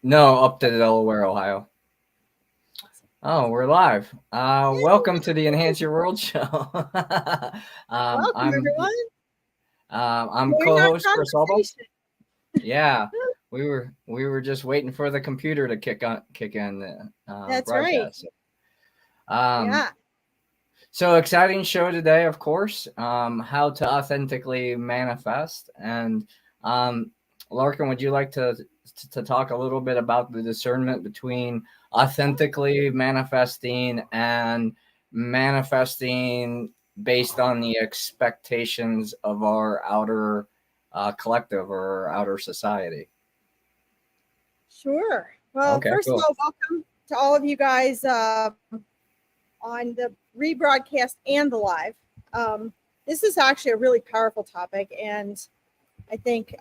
No, up to Delaware, Ohio. Oh, we're live. Welcome to the Enhance Your World show. um, Welcome, I'm everyone. I'm Join our co-host Chris Alba. conversation. Yeah, we were just waiting for the computer to kick in the That's right. broadcast. Um, Yeah, so exciting show today, of course. How to authentically manifest, and um, Larkin, would you like to talk a little bit about the discernment between authentically manifesting and manifesting based on the expectations of our outer collective or outer society? sure. Well, Okay, first of cool. all, welcome to all of you guys on the rebroadcast and the live. This is actually a really powerful topic, and I think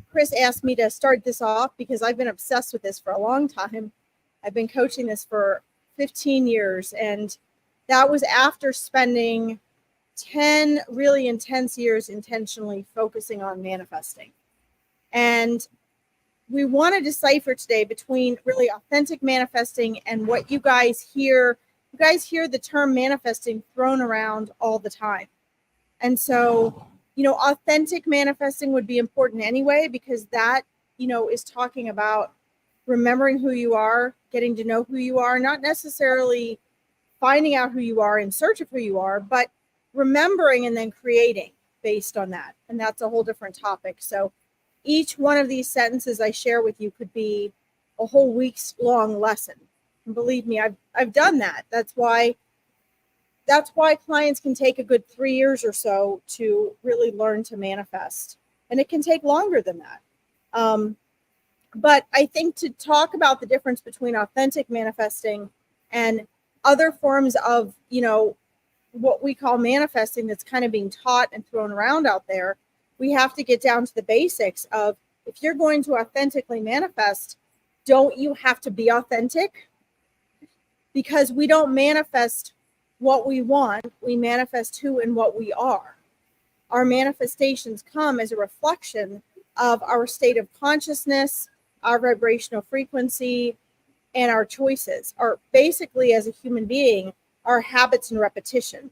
Chris asked me to start this off because I've been obsessed with this for a long time. I've been coaching this for 15 years, and that was after spending 10 really intense years intentionally focusing on manifesting. And we want to decipher today between really authentic manifesting and what you guys hear. You guys hear the term manifesting thrown around all the time. And so, authentic manifesting would be important anyway, because that, is talking about remembering who you are, getting to know who you are, not necessarily finding out who you are in search of who you are, but remembering and then creating based on that. And that's a whole different topic. So each one of these sentences I share with you could be a whole week's long lesson. And believe me, I've done that. That's why clients can take a good 3 years or so to really learn to manifest. And it can take longer than that. But I think to talk about the difference between authentic manifesting and other forms of, what we call manifesting that's kind of being taught and thrown around out there, we have to get down to the basics of, if you're going to authentically manifest, don't you have to be authentic? Because we don't manifest what we want, we manifest who and what we are. Our manifestations come as a reflection of our state of consciousness, our vibrational frequency, and our choices are basically, as a human being, our habits and repetition.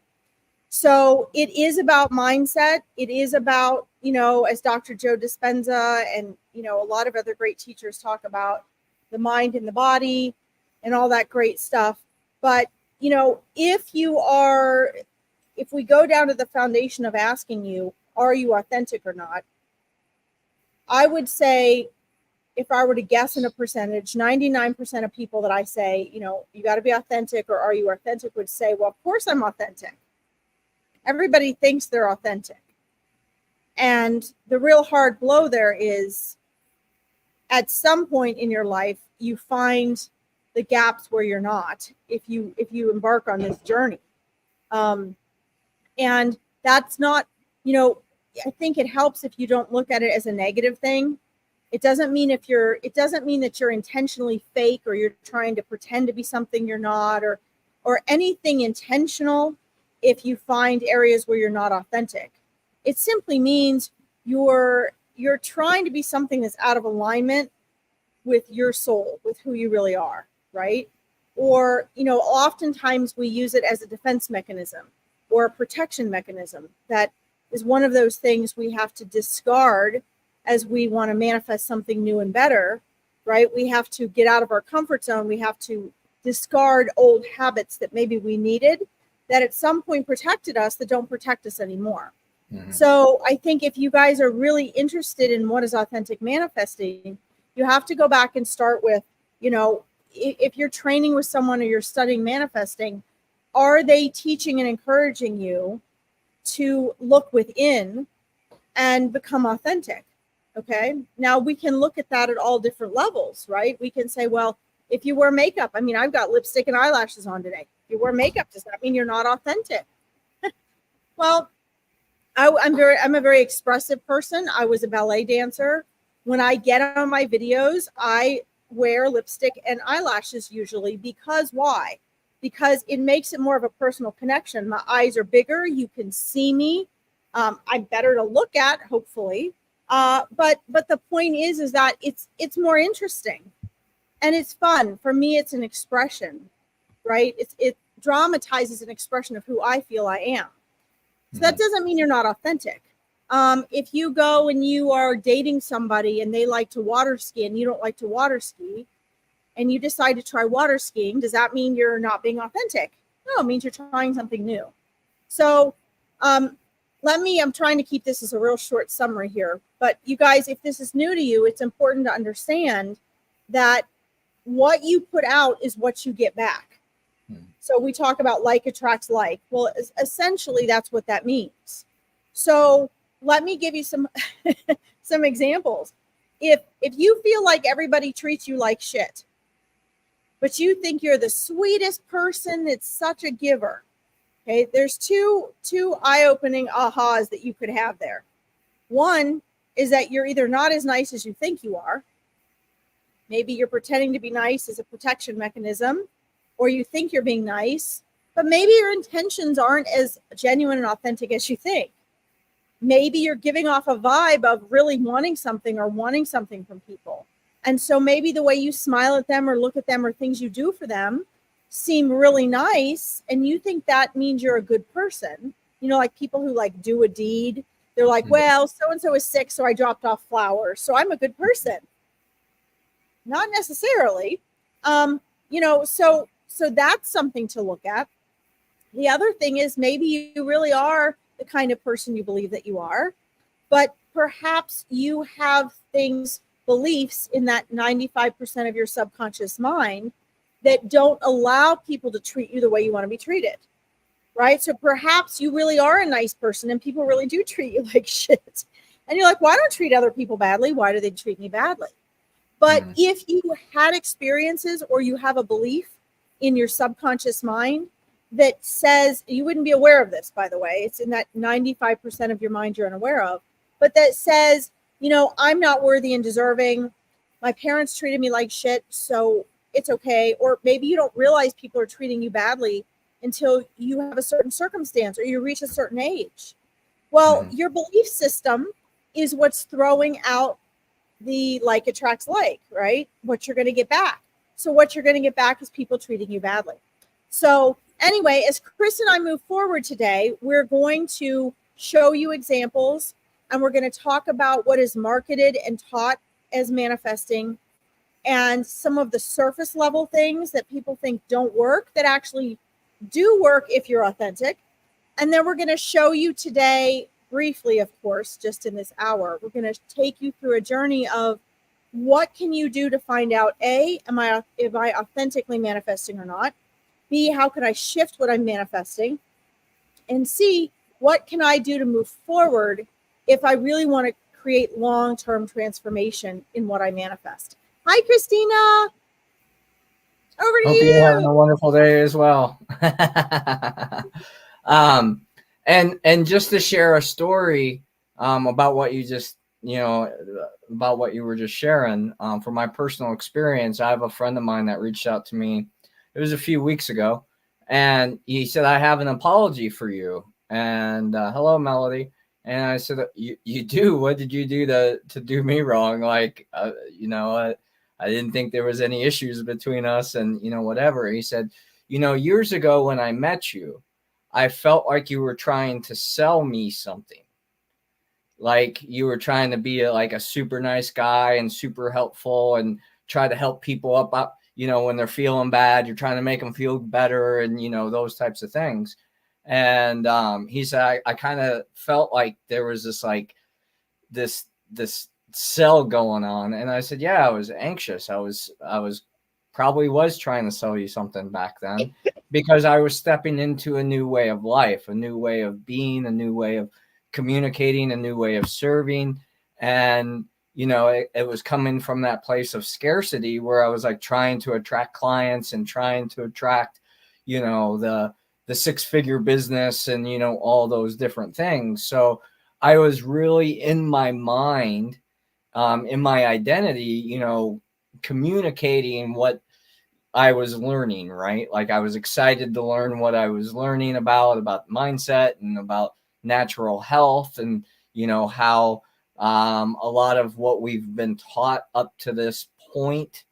So it is about mindset. It is about, as Dr. Joe Dispenza and, a lot of other great teachers talk about, the mind and the body and all that great stuff. But, if we go down to the foundation of asking you, are you authentic or not? I would say, if I were to guess in a percentage, 99% of people that I say, you got to be authentic or are you authentic, would say, well, of course I'm authentic. Everybody thinks they're authentic. And the real hard blow there is, at some point in your life, you find the gaps where you're not, if you embark on this journey. And that's not, I think it helps if you don't look at it as a negative thing. It doesn't mean that you're intentionally fake or you're trying to pretend to be something you're not, or anything intentional. If you find areas where you're not authentic, it simply means you're trying to be something that's out of alignment with your soul, with who you really are, right? Or, oftentimes we use it as a defense mechanism or a protection mechanism. That is one of those things we have to discard as we want to manifest something new and better, right? We have to get out of our comfort zone. We have to discard old habits that maybe we needed, that at some point protected us, that don't protect us anymore. Mm-hmm. So I think if you guys are really interested in what is authentic manifesting, you have to go back and start with, if you're training with someone or you're studying manifesting, are they teaching and encouraging you to look within and become authentic? Okay. Now we can look at that at all different levels, right? We can say, well, if you wear makeup, I've got lipstick and eyelashes on today. If you wear makeup, does that mean you're not authentic? Well, I'm a very expressive person. I was a ballet dancer. When I get on my videos, I wear lipstick and eyelashes usually, because why? Because it makes it more of a personal connection. My eyes are bigger. You can see me. I'm better to look at, hopefully. But the point is that it's more interesting and it's fun. For me, it's an expression, right? It dramatizes an expression of who I feel I am. So that doesn't mean you're not authentic. If you go and you are dating somebody and they like to water ski and you don't like to water ski, and you decide to try water skiing, does that mean you're not being authentic? No, it means you're trying something new. So I'm trying to keep this as a real short summary here. But you guys, if this is new to you, it's important to understand that what you put out is what you get back. So we talk about like attracts like. Well, essentially, that's what that means. So let me give you some some examples. If you feel like everybody treats you like shit, but you think you're the sweetest person that's such a giver, okay, there's two eye-opening ahas that you could have there. One is that you're either not as nice as you think you are. Maybe you're pretending to be nice as a protection mechanism, or you think you're being nice, but maybe your intentions aren't as genuine and authentic as you think. Maybe you're giving off a vibe of really wanting something or wanting something from people. And so maybe the way you smile at them or look at them or things you do for them seem really nice, and you think that means you're a good person. You know, like people who like do a deed. They're like, well, so-and-so is sick, so I dropped off flowers, so I'm a good person. Not necessarily. So that's something to look at. The other thing is maybe you really are the kind of person you believe that you are, but perhaps you have beliefs in that 95% of your subconscious mind that don't allow people to treat you the way you want to be treated, right? So perhaps you really are a nice person and people really do treat you like shit. And you're like, well, I don't treat other people badly. Why do they treat me badly? But if you had experiences or you have a belief in your subconscious mind that says, you wouldn't be aware of this, by the way, it's in that 95% of your mind you're unaware of, but that says, you know, I'm not worthy and deserving. My parents treated me like shit, so it's okay. Or maybe you don't realize people are treating you badly until you have a certain circumstance or you reach a certain age. Well, your belief system is what's throwing out the like attracts like, right? What you're going to get back. So what you're going to get back is people treating you badly. So anyway, as Chris and I move forward today, we're going to show you examples and we're going to talk about what is marketed and taught as manifesting and some of the surface level things that people think don't work that actually do work if you're authentic. And then we're going to show you today, briefly, of course, just in this hour, we're going to take you through a journey of what can you do to find out, A, am I authentically manifesting or not? B, how can I shift what I'm manifesting? And C, what can I do to move forward if I really want to create long-term transformation in what I manifest? Hi, Christina. Over to Hope you. you're having a wonderful day as well. And just to share a story about what you just, about what you were just sharing, from my personal experience, I have a friend of mine that reached out to me. It was a few weeks ago, and he said, "I have an apology for you." And hello, Melody. And I said, "You do? What did you do to do me wrong? Like, I didn't think there was any issues between us, and whatever." He said, "Years ago when I met you, I felt like you were trying to sell me something. Like you were trying to be like a super nice guy and super helpful and try to help people up, when they're feeling bad, you're trying to make them feel better and, those types of things." And he said, I kind of felt like there was this sell going on. And I said, yeah, I was anxious. I was probably trying to sell you something back then because I was stepping into a new way of life, a new way of being, a new way of communicating, a new way of serving. And, it was coming from that place of scarcity where I was like trying to attract clients and trying to attract, the six-figure business and, all those different things. So I was really in my mind, in my identity, communicating what I was learning, right? Like I was excited to learn what I was learning about mindset and about natural health and, how A lot of what we've been taught up to this point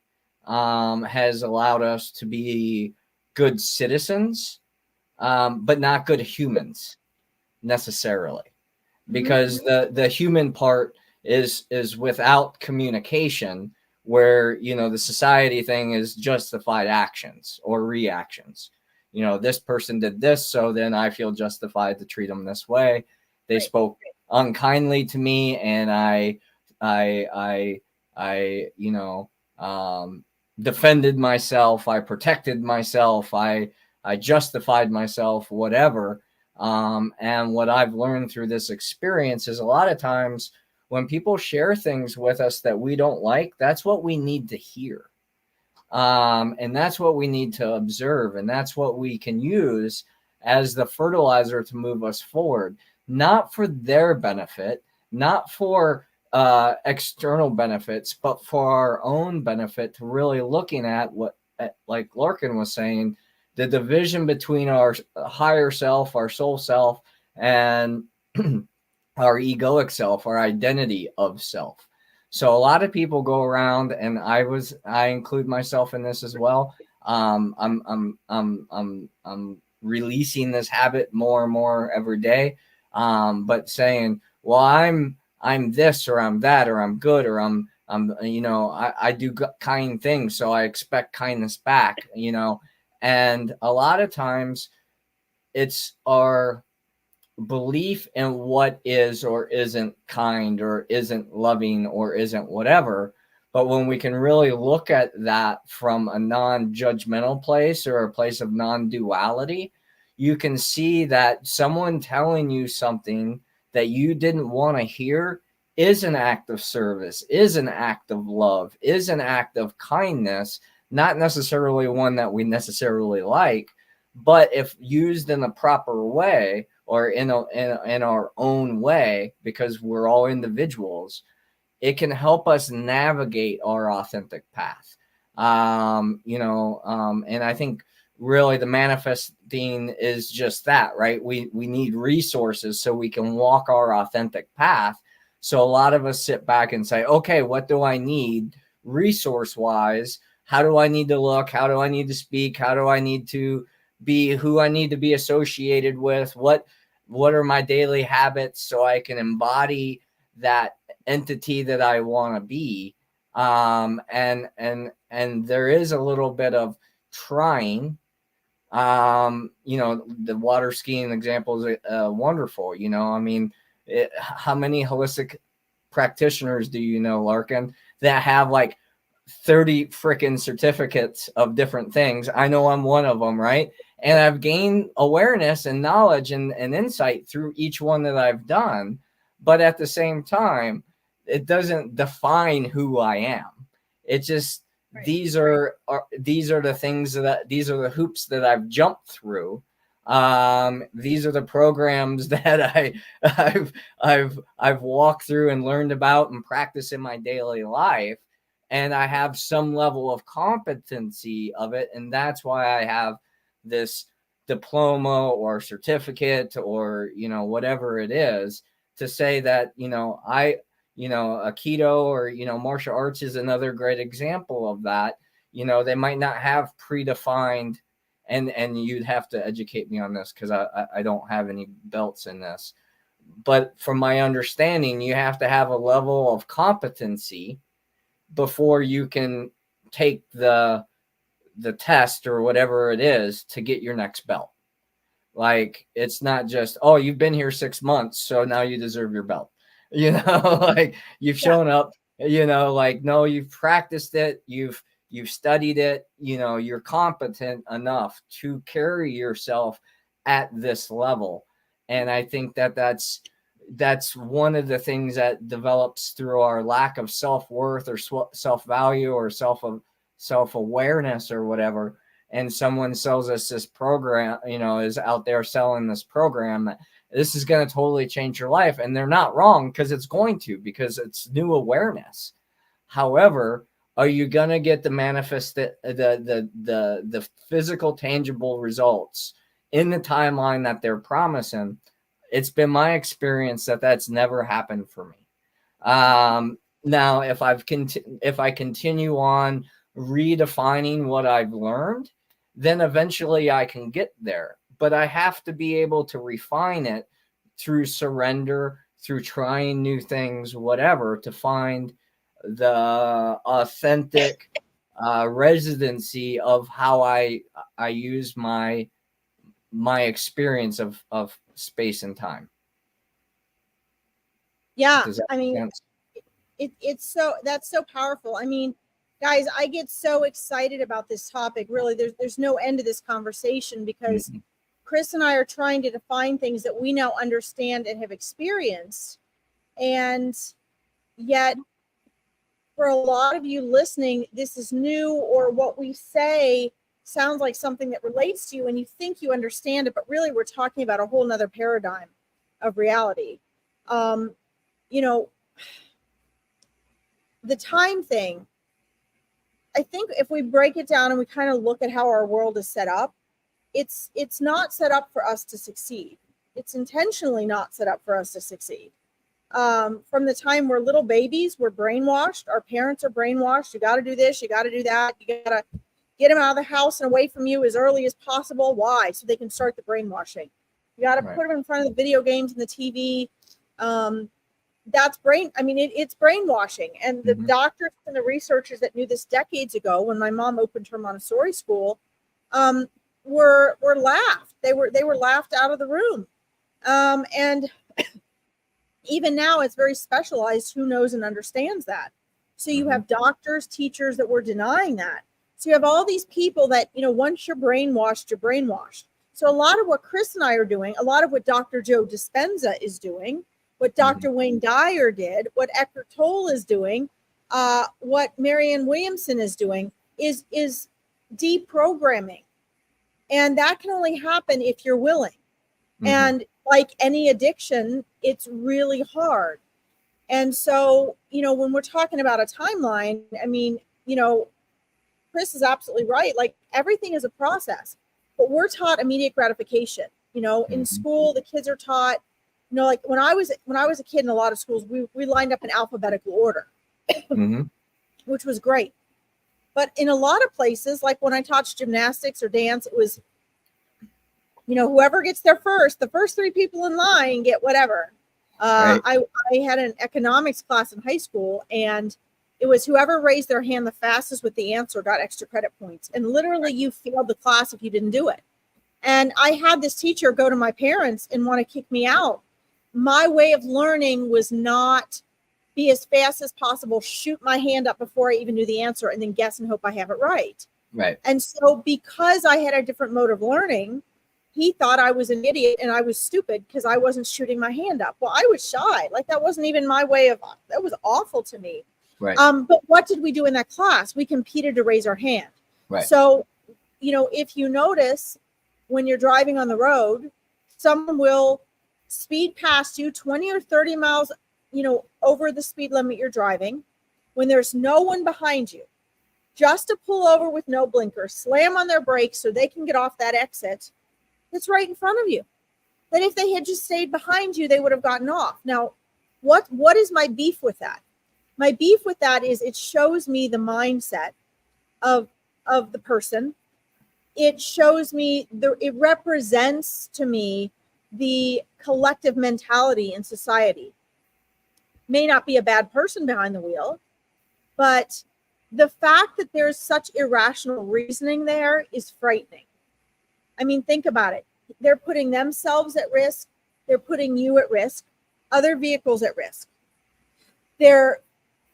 has allowed us to be good citizens, but not good humans necessarily, because the human part is without communication, where the society thing is justified actions or reactions. This person did this, so then I feel justified to treat them this way. They spoke unkindly to me, and I defended myself, I protected myself, I justified myself, whatever. And what I've learned through this experience is a lot of times when people share things with us that we don't like, that's what we need to hear. And that's what we need to observe. And that's what we can use as the fertilizer to move us forward, not for their benefit, not for external benefits, but for our own benefit, to really looking at what, like Larkin was saying, the division between our higher self, our soul self, and our egoic self, our identity of self. So a lot of people go around, and I include myself in this as well. I'm releasing this habit more and more every day. But saying, well, I'm this, or I'm that, or I'm good, or I do kind things, so I expect kindness back, and a lot of times it's our belief in what is or isn't kind, or isn't loving, or isn't whatever. But when we can really look at that from a non-judgmental place, or a place of non-duality, you can see that someone telling you something that you didn't want to hear is an act of service, is an act of love, is an act of kindness, not necessarily one that we necessarily like, but if used in the proper way, or in our own way, because we're all individuals, it can help us navigate our authentic path. And I think really the manifesting is just that, right? We need resources so we can walk our authentic path. So a lot of us sit back and say, okay, what do I need resource wise? How do I need to look? How do I need to speak? How do I need to be, who I need to be associated with? What are my daily habits so I can embody that entity that I want to be? And there is a little bit of trying. The water skiing example is wonderful. How many holistic practitioners do you know, Larkin, that have like 30 freaking certificates of different things? I know I'm one of them, right? And I've gained awareness and knowledge and insight through each one that I've done. But at the same time, it doesn't define who I am. It just, these are the things these are the hoops that I've jumped through. These are the programs that I've walked through and learned about and practiced in my daily life. And I have some level of competency of it. And that's why I have this diploma or certificate, or, whatever it is, to say that, Aikido or, martial arts is another great example of that. They might not have predefined, and you'd have to educate me on this, because I don't have any belts in this. But from my understanding, you have to have a level of competency before you can take the test or whatever it is to get your next belt. Like, it's not just, oh, you've been here 6 months, so now you deserve your belt. Like, you've shown up, like, no, you've practiced it, you've studied it, you're competent enough to carry yourself at this level. And I think that's one of the things that develops through our lack of self-worth, or self-value, or self-awareness, or whatever. And someone sells us this program, is out there selling this program that this is going to totally change your life. And they're not wrong, because it's going to, because it's new awareness. However, are you going to get the the physical, tangible results in the timeline that they're promising? It's been my experience that that's never happened for me. Now, if if I continue on redefining what I've learned, then eventually I can get there. But I have to be able to refine it through surrender, through trying new things, whatever, to find the authentic residency of how I use my experience of space and time. Yeah, Does that I make mean, sense? that's so powerful. I mean, guys, I get so excited about this topic. Really, there's no end to this conversation because Mhm. Chris and I are trying to define things that we now understand and have experienced. And yet, for a lot of you listening, this is new, or what we say sounds like something that relates to you and you think you understand it, but really we're talking about a whole nother paradigm of reality. Um, you know, the time thing, I think if we break it down and we kind of look at how our world is set up, it's not set up for us to succeed. It's intentionally not set up for us to succeed. From the time we're little babies, we're brainwashed. Our parents are brainwashed. You got to do this. You got to do that. You got to get them out of the house and away from you as early as possible. Why? So they can start the brainwashing. You got to Right. put them in front of the video games and the TV. It's brainwashing. And the doctors and the researchers that knew this decades ago, when my mom opened her Montessori school, were laughed. They were laughed out of the room. And even now, it's very specialized. Who knows and understands that? So you have doctors, teachers that were denying that. So you have all these people that, once you're brainwashed, you're brainwashed. So a lot of what Chris and I are doing, a lot of what Dr. Joe Dispenza is doing, what Dr. Wayne Dyer did, what Eckhart Tolle is doing, what Marianne Williamson is doing is deprogramming. And that can only happen if you're willing. And like any addiction, it's really hard. And so, when we're talking about a timeline, I mean, Chris is absolutely right. Like everything is a process, but we're taught immediate gratification. In school, the kids are taught, like when I was a kid in a lot of schools, we lined up in alphabetical order, which was great. But in a lot of places, like when I taught gymnastics or dance, it was, whoever gets there first, the first three people in line get whatever. Right. I had an economics class in high school, and it was whoever raised their hand the fastest with the answer got extra credit points. And literally you failed the class if you didn't do it. And I had this teacher go to my parents and want to kick me out. My way of learning was not be as fast as possible, shoot my hand up before I even knew the answer, and then guess and hope I have it right. Right. And so because I had a different mode of learning, he thought I was an idiot and I was stupid because I wasn't shooting my hand up. Well, I was shy. Like that wasn't even my way of, that was awful to me. Right. But what did we do in that class? We competed to raise our hand. Right. So, if you notice when you're driving on the road, someone will speed past you 20 or 30 miles, over the speed limit you're driving when there's no one behind you, just to pull over with no blinkers, slam on their brakes so they can get off that exit that's right in front of you. That if they had just stayed behind you, they would have gotten off. Now, what is my beef with that? My beef with that is it shows me the mindset of the person. It shows me it represents to me the collective mentality in society. May not be a bad person behind the wheel, but the fact that there's such irrational reasoning there is frightening. I mean, think about it. They're putting themselves at risk. They're putting you at risk, other vehicles at risk. They're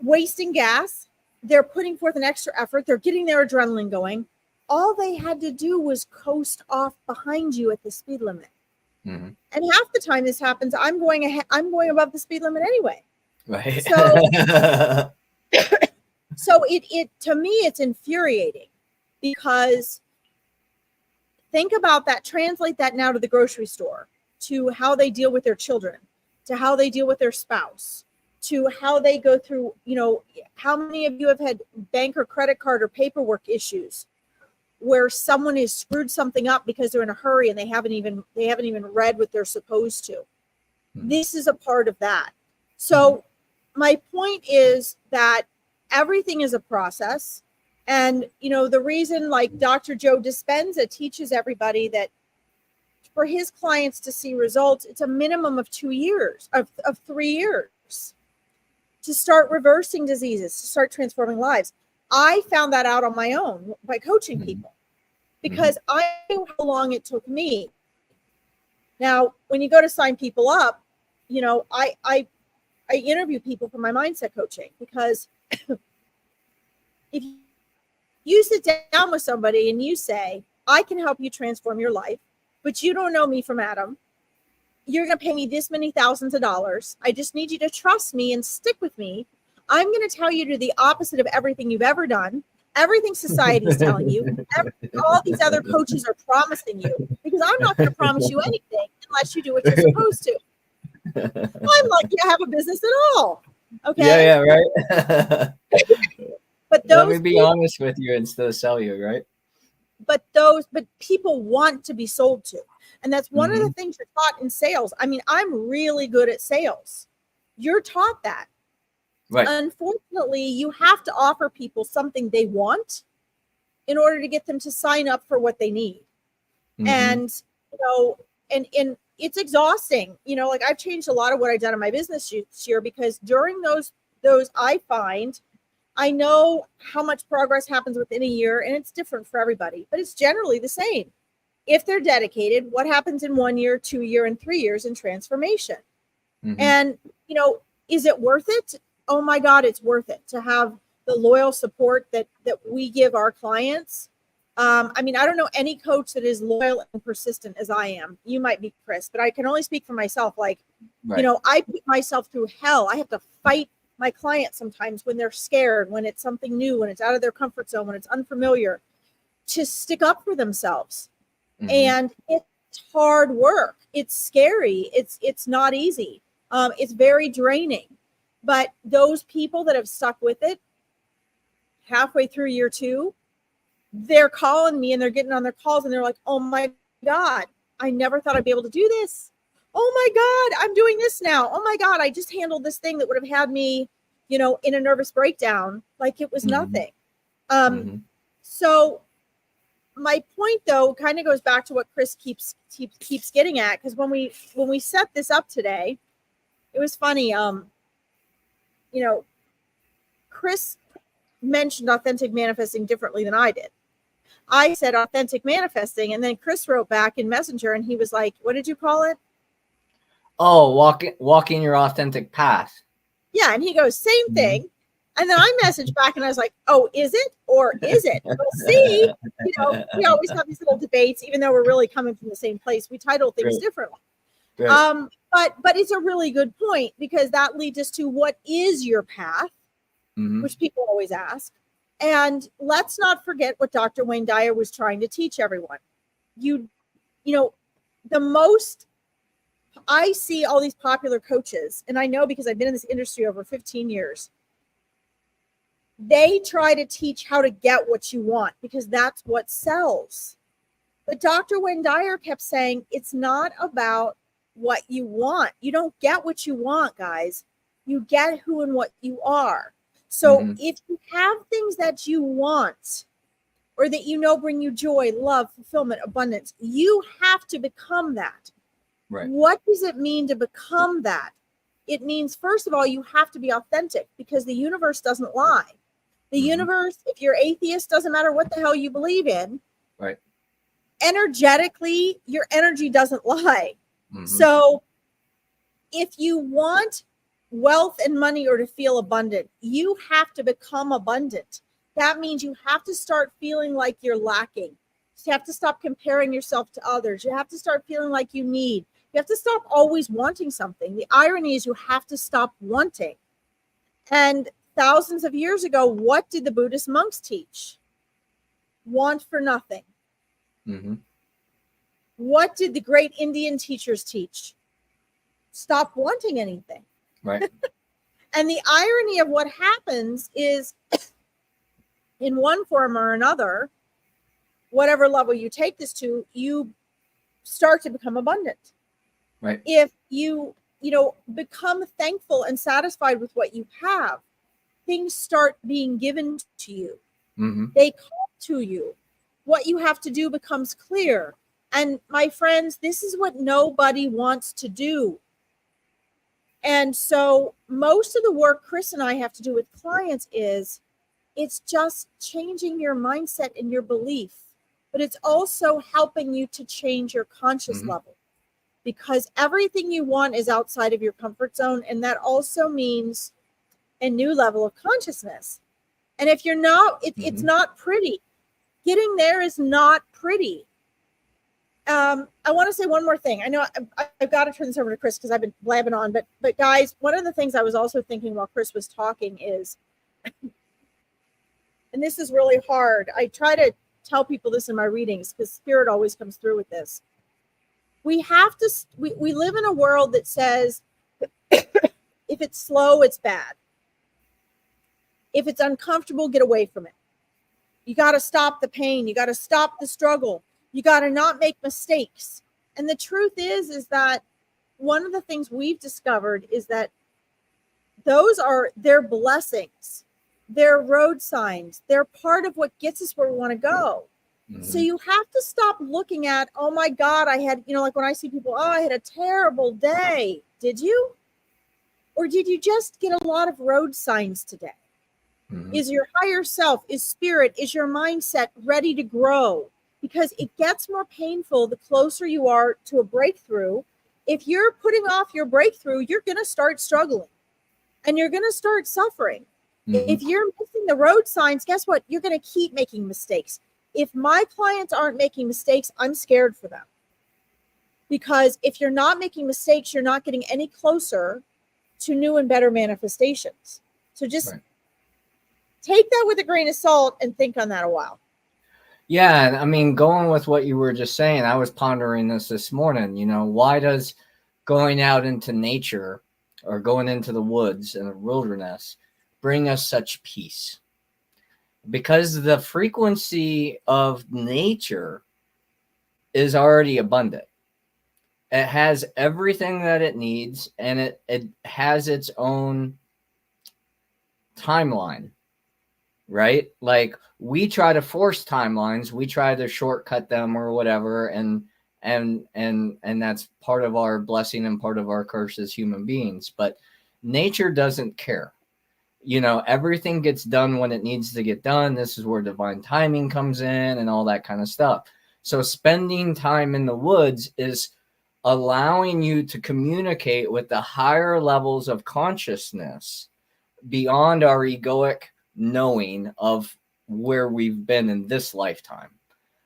wasting gas. They're putting forth an extra effort. They're getting their adrenaline going. All they had to do was coast off behind you at the speed limit. And half the time this happens, I'm going ahead. I'm going above the speed limit anyway. Right. So it to me, it's infuriating because think about that. Translate that now to the grocery store, to how they deal with their children, to how they deal with their spouse, to how they go through, how many of you have had bank or credit card or paperwork issues where someone has screwed something up because they're in a hurry and they haven't even read what they're supposed to. This is a part of that. So my point is that everything is a process. And, the reason like Dr. Joe Dispenza teaches everybody that for his clients to see results, it's a minimum of 2 years, of 3 years to start reversing diseases, to start transforming lives. I found that out on my own by coaching people because I knew how long it took me. Now, when you go to sign people up, I interview people for my mindset coaching because if you sit down with somebody and you say, I can help you transform your life, but you don't know me from Adam. You're going to pay me this many thousands of dollars. I just need you to trust me and stick with me. I'm going to tell you to do the opposite of everything you've ever done, everything society is telling you, all these other coaches are promising you, because I'm not going to promise you anything unless you do what you're supposed to. I'm lucky to have a business at all. Okay. Yeah, right. But let me be honest with you instead of sell you, right? But people want to be sold to. And that's one of the things you're taught in sales. I mean, I'm really good at sales. You're taught that. Right. Unfortunately, you have to offer people something they want in order to get them to sign up for what they need. And, and it's exhausting. Like I've changed a lot of what I've done in my business this year because during those I know how much progress happens within a year, and it's different for everybody, but it's generally the same. If they're dedicated, what happens in 1 year, 2 year, and 3 years in transformation? And, is it worth it? Oh my God, it's worth it to have the loyal support that we give our clients. I mean, I don't know any coach that is loyal and persistent as I am. You might be, Chris, but I can only speak for myself. Like, I put myself through hell. I have to fight my clients sometimes when they're scared, when it's something new, when it's out of their comfort zone, when it's unfamiliar, to stick up for themselves. And it's hard work. It's scary. It's not easy. It's very draining. But those people that have stuck with it halfway through year 2, they're calling me and they're getting on their calls and they're like, oh my God, I never thought I'd be able to do this. Oh my God, I'm doing this now. Oh my God, I just handled this thing that would have had me, in a nervous breakdown, like it was nothing. So my point though, kind of goes back to what Chris keeps getting at. Cause when we set this up today, it was funny. Chris mentioned authentic manifesting differently than I did. I said authentic manifesting, and then Chris wrote back in Messenger and he was like, what did you call it? Oh, walking your authentic path. Yeah. And he goes, same thing. And then I messaged back and I was like, oh, is it or is it? We'll see. We always have these little debates, even though we're really coming from the same place. We title things differently. But it's a really good point because that leads us to what is your path, which people always ask. And let's not forget what Dr. Wayne Dyer was trying to teach everyone. The most I see all these popular coaches, and I know because I've been in this industry over 15 years, they try to teach how to get what you want because that's what sells. But Dr. Wayne Dyer kept saying, it's not about what you want. You don't get what you want, guys. You get who and what you are. So if you have things that you want or that bring you joy, love, fulfillment, abundance, you have to become that. Right. What does it mean to become that? It means, first of all, you have to be authentic because the universe doesn't lie. The universe, if you're atheist, doesn't matter what the hell you believe in. Right. Energetically, your energy doesn't lie. So if you want wealth and money or to feel abundant, you have to become abundant. That means you have to start feeling like you're lacking. You have to stop comparing yourself to others. You have to start feeling like you need. You have to stop always wanting something. The irony is you have to stop wanting. And thousands of years ago, what did the Buddhist monks teach? Want for nothing. What did the great Indian teachers teach? Stop wanting anything. Right. And the irony of what happens is in one form or another, whatever level you take this to, you start to become abundant. Right. If you become thankful and satisfied with what you have, things start being given to you. Mm-hmm. They come to you. What you have to do becomes clear. And my friends, this is what nobody wants to do. And so most of the work Chris and I have to do with clients it's just changing your mindset and your belief, but it's also helping you to change your conscious Mm-hmm. level, because everything you want is outside of your comfort zone. And that also means a new level of consciousness. And if you're not, it's Mm-hmm. not pretty. Getting there is not pretty. I want to say one more thing. I know I've got to turn this over to Chris because I've been blabbing on, but guys, one of the things I was also thinking while Chris was talking is, and this is really hard. I try to tell people this in my readings because spirit always comes through with this. We have to, we live in a world that says, if it's slow, it's bad. If it's uncomfortable, get away from it. You got to stop the pain. You got to stop the struggle. You got to not make mistakes. And the truth is that one of the things we've discovered is that they're blessings. They're road signs. They're part of what gets us where we want to go. Mm-hmm. So you have to stop looking at, oh my God, I had, like when I see people, oh, I had a terrible day. Did you? Or did you just get a lot of road signs today? Mm-hmm. Is your higher self, is spirit, is your mindset ready to grow? Because it gets more painful the closer you are to a breakthrough. If you're putting off your breakthrough, you're going to start struggling and you're going to start suffering. Mm-hmm. If you're missing the road signs, guess what? You're going to keep making mistakes. If my clients aren't making mistakes, I'm scared for them. Because if you're not making mistakes, you're not getting any closer to new and better manifestations. So just take that with a grain of salt and think on that a while. Yeah, and I mean, going with what you were just saying, I was pondering this morning. Why does going out into nature or going into the woods and the wilderness bring us such peace? Because the frequency of nature is already abundant. It has everything that it needs, and it has its own timeline, right? Like we try to force timelines, we try to shortcut them or whatever, and that's part of our blessing and part of our curse as human beings. But nature doesn't care. Everything gets done when it needs to get done. This is where divine timing comes in and all that kind of stuff. So spending time in the woods is allowing you to communicate with the higher levels of consciousness beyond our egoic knowing of where we've been in this lifetime.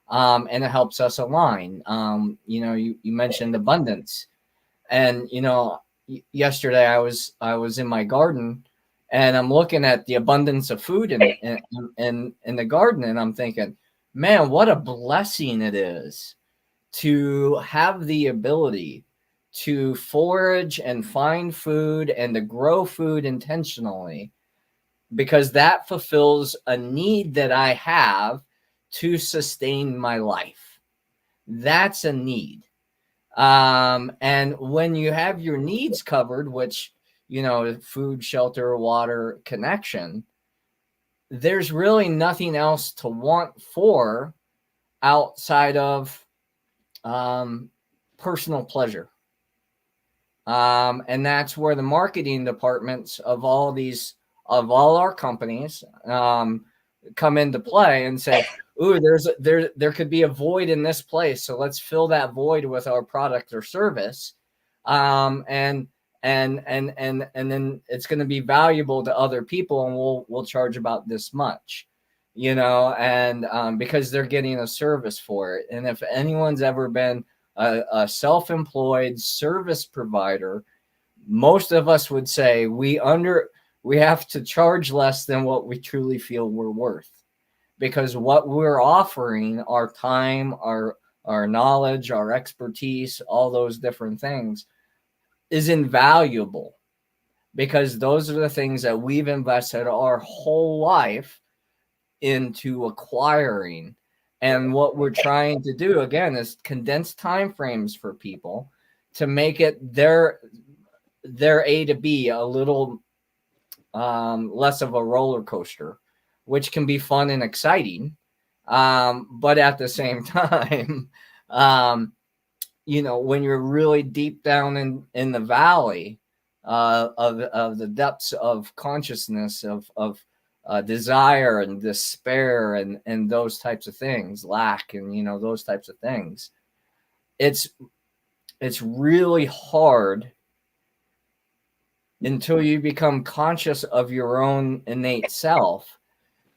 And it helps us align. You mentioned abundance, and yesterday I was in my garden, and I'm looking at the abundance of food in the garden, and I'm thinking, man, what a blessing it is to have the ability to forage and find food and to grow food intentionally, because that fulfills a need that I have to sustain my life. That's a need. And when you have your needs covered, which, food, shelter, water, connection, there's really nothing else to want for outside of personal pleasure. And that's where the marketing departments of all our companies come into play and say, ooh, there could be a void in this place, so let's fill that void with our product or service, and then it's going to be valuable to other people, and we'll charge about this much, and because they're getting a service for it. And if anyone's ever been a self-employed service provider, most of us would say we have to charge less than what we truly feel we're worth, because what we're offering, our time, our knowledge, our expertise, all those different things, is invaluable, because those are the things that we've invested our whole life into acquiring. And what we're trying to do again is condense time frames for people to make it their A to B a little less of a roller coaster, which can be fun and exciting. But at the same time, when you're really deep down in the valley of the depths of consciousness of desire and despair and those types of things, lack and those types of things, it's really hard until you become conscious of your own innate self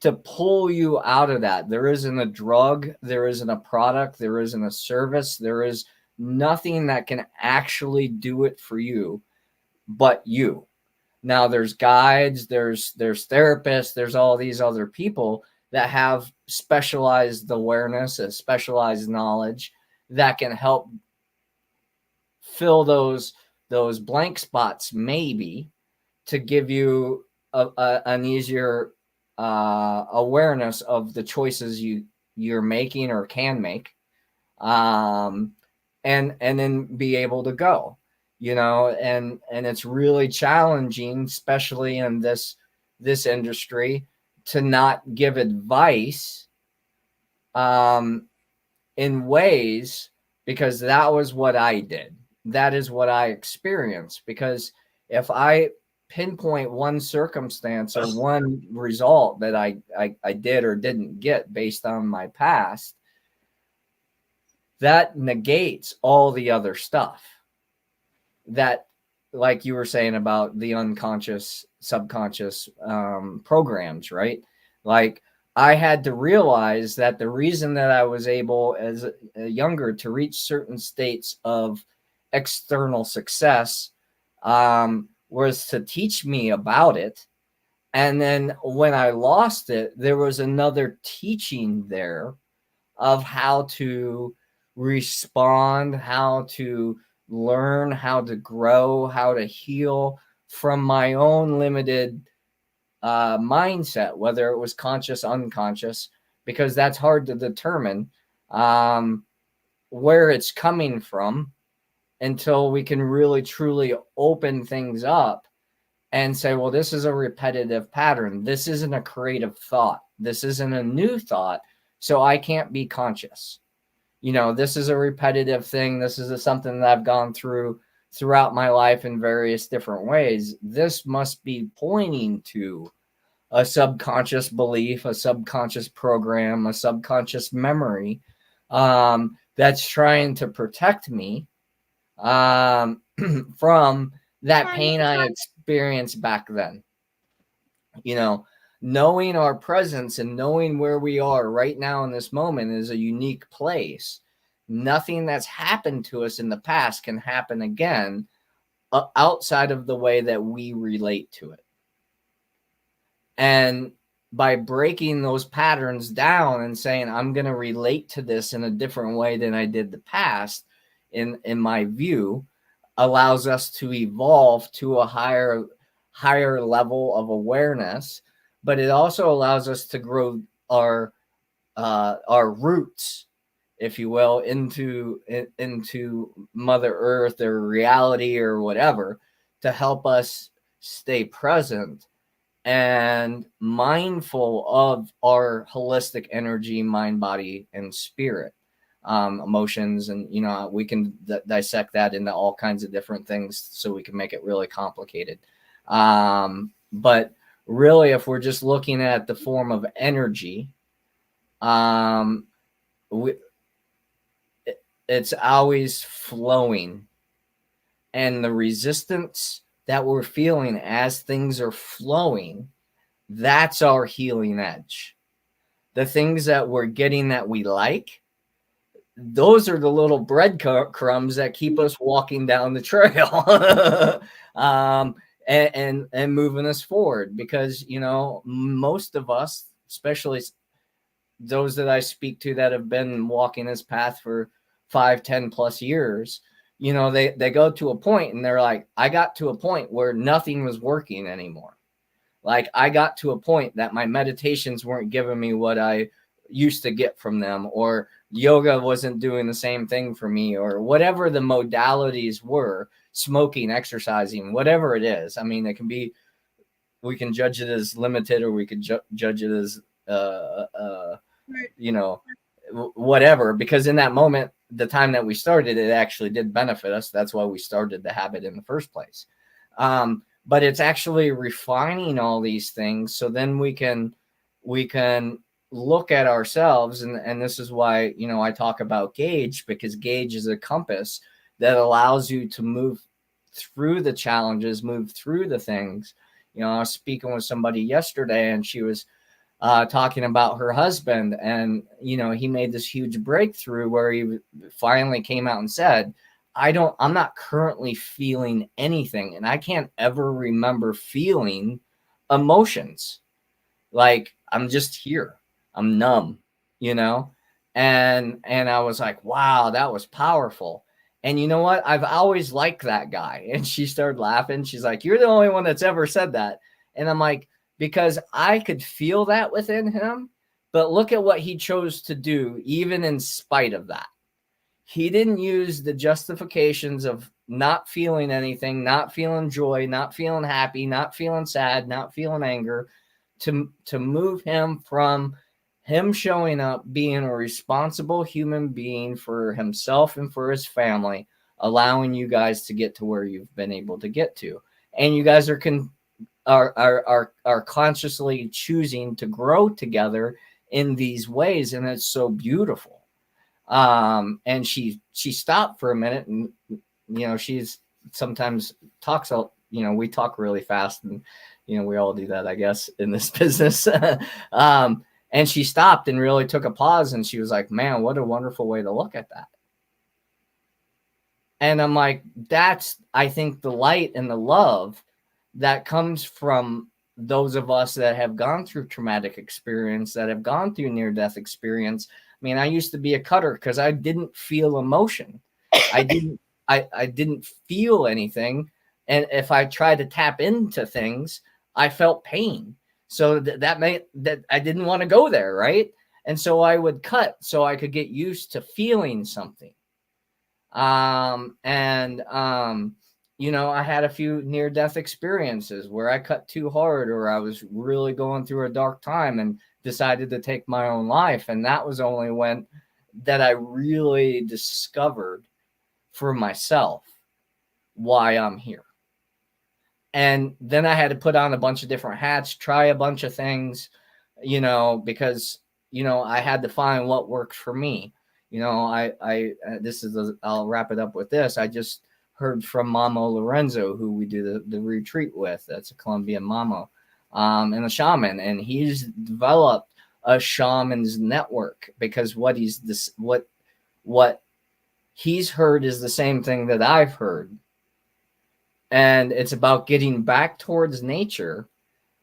to pull you out of that. There isn't a drug, there isn't a product, there isn't a service, there is nothing that can actually do it for you but you. Now there's guides, there's therapists, there's all these other people that have specialized awareness and specialized knowledge that can help fill those blank spots, maybe, to give you an easier awareness of the choices you're making or can make, and then be able to go, and it's really challenging, especially in this industry, to not give advice in ways, because that was what I did. That is what I experienced. Because if I pinpoint one circumstance or one result that I did or didn't get based on my past, that negates all the other stuff that, like you were saying about the unconscious, subconscious programs, right? Like, I had to realize that the reason that I was able as a younger to reach certain states of external success was to teach me about it. And then when I lost it, there was another teaching there of how to respond, how to learn, how to grow, how to heal from my own limited mindset, whether it was conscious, unconscious, because that's hard to determine where it's coming from until we can really truly open things up and say, well, this is a repetitive pattern. This isn't a creative thought. This isn't a new thought. So I can't be conscious. This is a repetitive thing. This is something that I've gone throughout my life in various different ways. This must be pointing to a subconscious belief, a subconscious program, a subconscious memory that's trying to protect me from that pain I experienced back then. Knowing our presence and knowing where we are right now in this moment is a unique place. Nothing that's happened to us in the past can happen again outside of the way that we relate to it. And by breaking those patterns down and saying, I'm going to relate to this in a different way than I did the past, in my view, allows us to evolve to a higher level of awareness. But it also allows us to grow our roots, if you will, into Mother Earth or reality or whatever, to help us stay present and mindful of our holistic energy, mind, body, and spirit, emotions. And, we can dissect that into all kinds of different things so we can make it really complicated. But really, if we're just looking at the form of energy, it's always flowing. And the resistance that we're feeling as things are flowing, that's our healing edge. The things that we're getting that we like, those are the little breadcrumbs that keep us walking down the trail and moving us forward. Because, most of us, especially those that I speak to that have been walking this path for 5, 10 plus years, they go to a point and they're like, I got to a point where nothing was working anymore. Like, I got to a point that my meditations weren't giving me what I used to get from them, or yoga wasn't doing the same thing for me, or whatever the modalities were, smoking, exercising, whatever it is. I mean, it can be, we can judge it as limited, or we could judge it as, you know, whatever, because in that moment, the time that we started, it actually did benefit us. That's why we started the habit in the first place. But it's actually refining all these things. So then we can look at ourselves. And this is why, you know, I talk about gauge, because gauge is a compass that allows you to move through the challenges, move through the things. You know, I was speaking with somebody yesterday, and she was talking about her husband, and you know, he made this huge breakthrough where he finally came out and said, I'm not currently feeling anything, and I can't ever remember feeling emotions. Like, I'm just here, I'm numb, you know. And I was like, wow, that was powerful. And you know what, I've always liked that guy. And she started laughing. She's like, you're the only one that's ever said that. And I'm like, because I could feel that within him, but look at what he chose to do, even in spite of that. He didn't use the justifications of not feeling anything, not feeling joy, not feeling happy, not feeling sad, not feeling anger, to move him from him showing up, being a responsible human being for himself and for his family, allowing you guys to get to where you've been able to get to. And you guys are consciously choosing to grow together in these ways, and it's so beautiful. And she stopped for a minute, and you know, she's sometimes talks, you know, we talk really fast, and you know, we all do that, I guess, in this business. And she stopped and really took a pause, and she was like, man, what a wonderful way to look at that. And I'm like, that's, I think, the light and the love that comes from those of us that have gone through traumatic experience, that have gone through near-death experience. I mean, I used to be a cutter because I didn't feel emotion. I didn't feel anything. And if I tried to tap into things, I felt pain. So that meant that I didn't want to go there, right? And so I would cut so I could get used to feeling something. You know, I had a few near-death experiences where I cut too hard, or I was really going through a dark time and decided to take my own life. And that was only when that I really discovered for myself why I'm here. And then I had to put on a bunch of different hats, try a bunch of things, you know, because, you know, I had to find what works for me. You know, I'll wrap it up with this. I just heard from Mamo Lorenzo, who we do the retreat with. That's a Colombian Mamo, and a shaman. And he's developed a shaman's network, because what he's heard is the same thing that I've heard. And it's about getting back towards nature,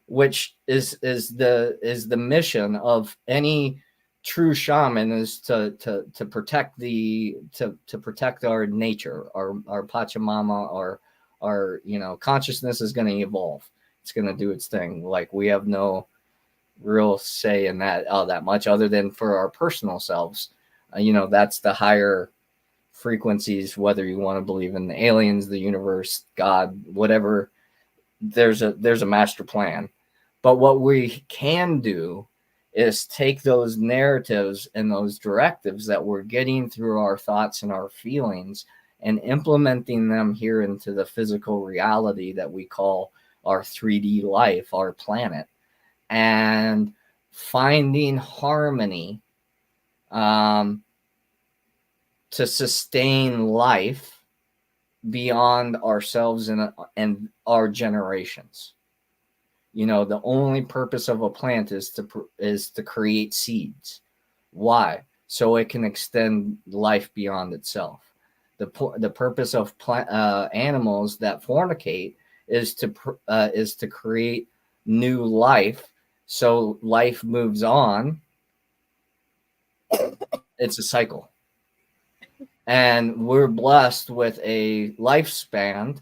which is the mission of any true shaman, is to protect to protect our nature, our Pachamama, our you know, consciousness is going to evolve. It's going to do its thing. Like, we have no real say in that that much, other than for our personal selves. You know, that's the higher frequencies, whether you want to believe in the aliens, the universe, God, whatever. There's a master plan. But what we can do is take those narratives and those directives that we're getting through our thoughts and our feelings, and implementing them here into the physical reality that we call our 3D life, our planet, and finding harmony to sustain life beyond ourselves and our generations. You know, the only purpose of a plant is to create seeds. Why? So it can extend life beyond itself. The purpose of animals that fornicate is to create new life. So life moves on. It's a cycle. And we're blessed with a lifespan,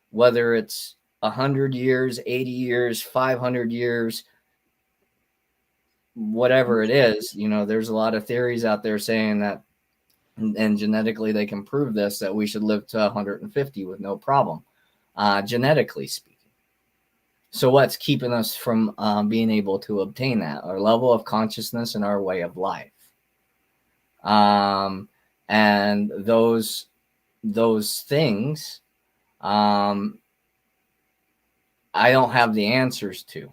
whether it's 100 years, 80 years, 500 years. whatever it is, there's a lot of theories out there saying that, and genetically they can prove this, that we should live to 150 with no problem, genetically speaking. So what's keeping us from being able to obtain that? Our level of consciousness and our way of life. And those things, I don't have the answers to,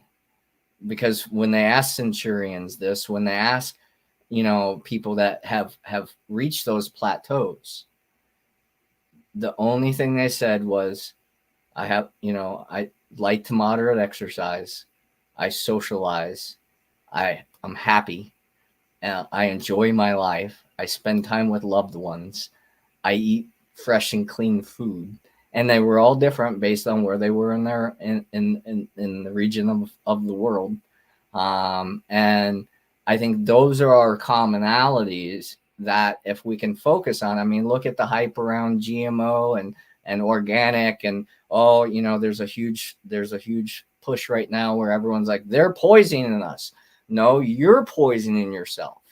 because when they ask centurions this, when they ask, people that have reached those plateaus, the only thing they said was, I light to moderate exercise, I socialize, I'm happy, I enjoy my life, I spend time with loved ones, I eat fresh and clean food. And they were all different based on where they were in the region of the world. And I think those are our commonalities that if we can focus on, I mean, look at the hype around GMO and organic, and there's a huge push right now where everyone's like, they're poisoning us. No, you're poisoning yourself.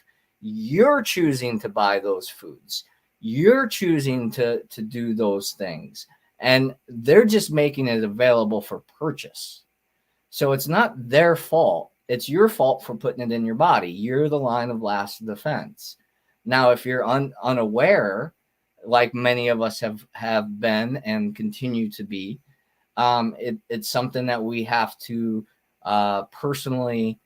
You're choosing to buy those foods. You're choosing to do those things, and they're just making it available for purchase. So it's not their fault. It's your fault for putting it in your body. You're the line of last defense. Now, if you're unaware, like many of us have been and continue to be, it's something that we have to personally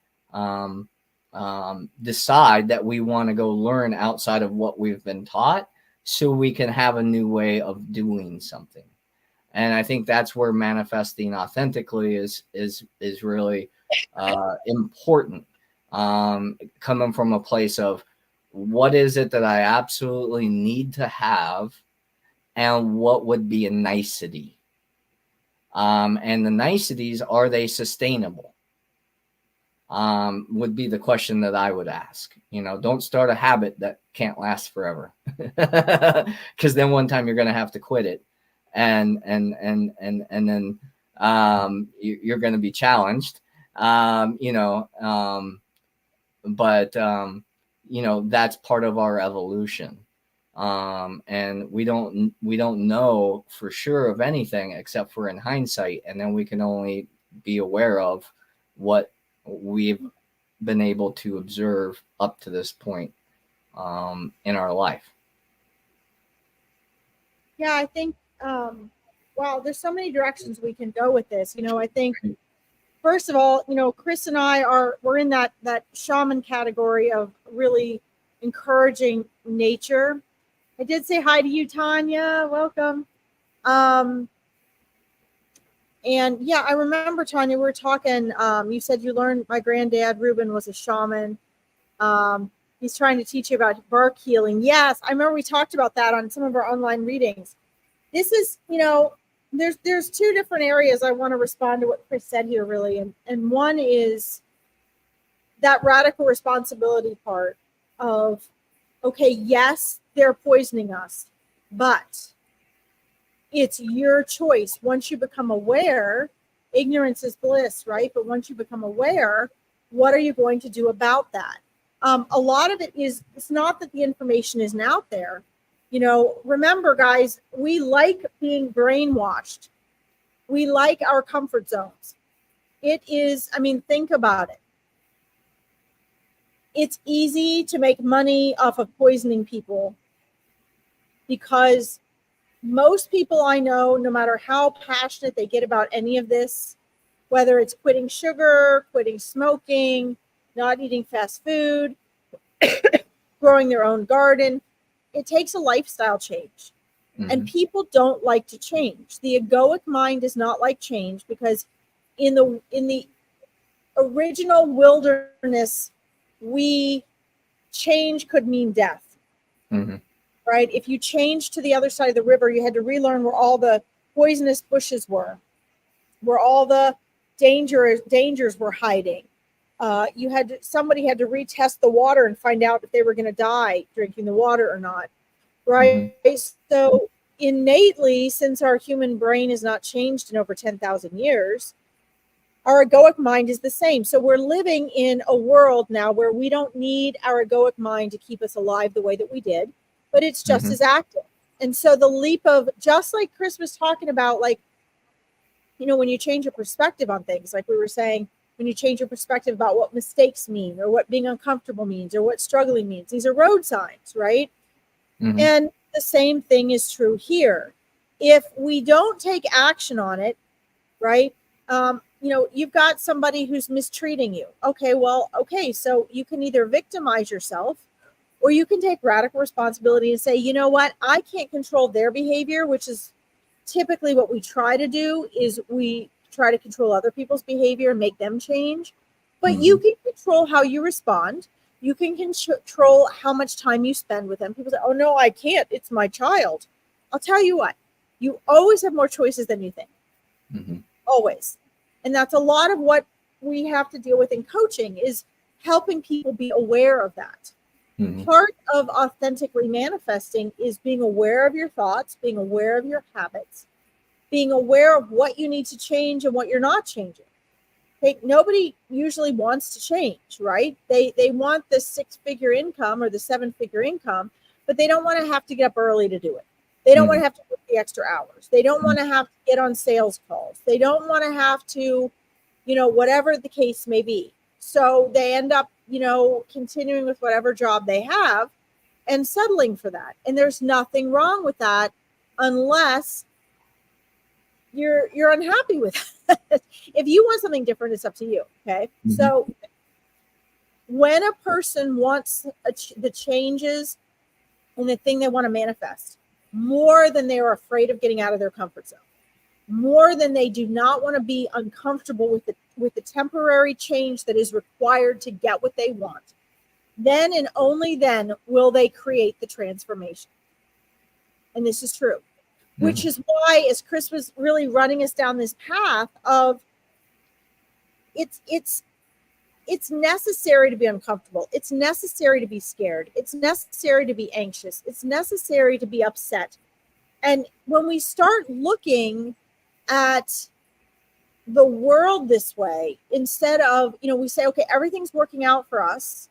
decide that we want to go learn outside of what we've been taught, so we can have a new way of doing something. And I think that's where manifesting authentically is really important. Coming from a place of, what is it that I absolutely need to have, and what would be a nicety? And the niceties, are they sustainable? Would be the question that I would ask. Don't start a habit that can't last forever, because then one time you're going to have to quit it, and then you're going to be challenged. But that's part of our evolution. And we don't know for sure of anything except for in hindsight, and then we can only be aware of what we've been able to observe up to this point in our life. Yeah, I think wow, there's so many directions we can go with this. I think, first of all, Chris and we're in that shaman category of really encouraging nature. I did say hi to you, Tanya. Welcome. And yeah, I remember, Tanya, we were talking, you said you learned my granddad, Reuben, was a shaman. He's trying to teach you about bark healing. Yes, I remember we talked about that on some of our online readings. This is, there's two different areas I want to respond to what Chris said here, really. And one is that radical responsibility part of, okay, yes, they're poisoning us, but it's your choice. Once you become aware, ignorance is bliss, right? But once you become aware, what are you going to do about that? A lot of it is, it's not that the information isn't out there. Remember, guys, we like being brainwashed. We like our comfort zones. It is, think about it. It's easy to make money off of poisoning people, because most people I know, no matter how passionate they get about any of this, whether it's quitting sugar, quitting smoking, not eating fast food, growing their own garden, it takes a lifestyle change. Mm-hmm. And people don't like to change. The egoic mind does not like change, because in the original wilderness, change could mean death. Mm-hmm. Right? If you changed to the other side of the river, you had to relearn where all the poisonous bushes were, where all the dangers were hiding. Somebody had to retest the water and find out if they were going to die drinking the water or not. Right? Mm-hmm. So innately, since our human brain has not changed in over 10,000 years, Our egoic mind is the same. So we're living in a world now where we don't need our egoic mind to keep us alive the way that we did, but it's just as active. And so the leap of, just like Chris was talking about, like, you know, when you change your perspective on things, like we were saying, when you change your perspective about what mistakes mean or what being uncomfortable means or what struggling means, these are road signs, right? And the same thing is true here. If we don't take action on it, right? You know, you've got somebody who's mistreating you. Okay, so you can either victimize yourself or you can take radical responsibility and say, you know what, I can't control their behavior, which is typically what we try to do, is we try to control other people's behavior and make them change. But you can control how you respond. You can control how much time you spend with them. People say, oh, no, I can't. It's my child. I'll tell you what, you always have more choices than you think. Always. And that's a lot of what we have to deal with in coaching, is helping people be aware of that. Part of authentically manifesting is being aware of your thoughts, being aware of your habits, being aware of what you need to change and what you're not changing. Okay, nobody usually wants to change, right? They want the 6-figure income or the 7-figure income, but they don't want to have to get up early to do it. They don't want to have to work the extra hours. They don't want to have to get on sales calls. They don't want to have to, you know, whatever the case may be. So they end up, you know, continuing with whatever job they have and settling for that. And there's nothing wrong with that unless you're unhappy with it. If you want something different, it's up to you. Okay. So when a person wants the changes and the thing they want to manifest more than they are afraid of getting out of their comfort zone, more than they do not want to be uncomfortable with the temporary change that is required to get what they want, then and only then will they create the transformation. And this is true, which is why, as Chris was really running us down this path of, it's necessary to be uncomfortable. It's necessary to be scared. It's necessary to be anxious. It's necessary to be upset. And when we start looking at the world this way, instead of, you know, we say, okay, everything's working out for us.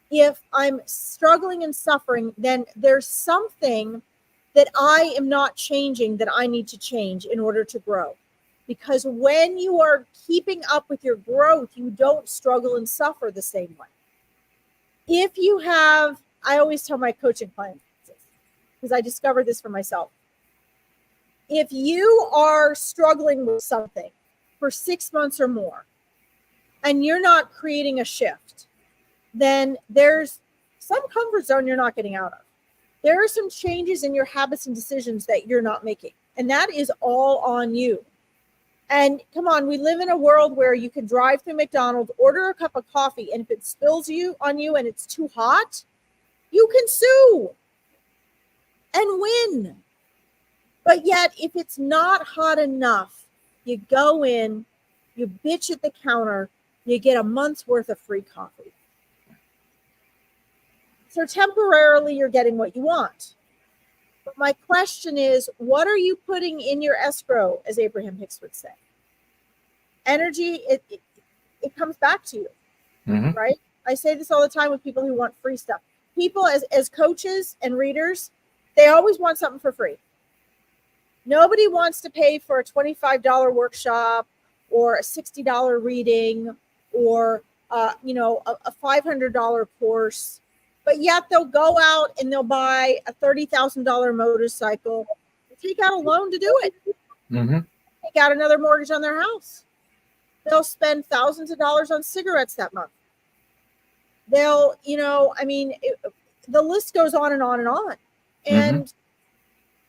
If I'm struggling and suffering, then there's something that I am not changing that I need to change in order to grow. Because when you are keeping up with your growth, you don't struggle and suffer the same way. If you have, I always tell my coaching clients, because I discovered this for myself. If you are struggling with something for 6 months or more, and you're not creating a shift, then there's some comfort zone you're not getting out of. There are some changes in your habits and decisions that you're not making, and that is all on you. And come on, we live in a world where you can drive through McDonald's, order a cup of coffee, and if it spills on you and it's too hot, you can sue and win. But yet, if it's not hot enough, you go in, you bitch at the counter, you get a month's worth of free coffee. So temporarily, you're getting what you want. But my question is, what are you putting in your escrow, as Abraham Hicks would say? Energy, it comes back to you, right? I say this all the time with people who want free stuff. People, as coaches and readers, they always want something for free. Nobody wants to pay for a $25 workshop or a $60 reading or a $500 course. But yet they'll go out and they'll buy a $30,000 motorcycle, take out a loan to do it, take out another mortgage on their house. They'll spend thousands of dollars on cigarettes that month. They'll, the list goes on and on and on. And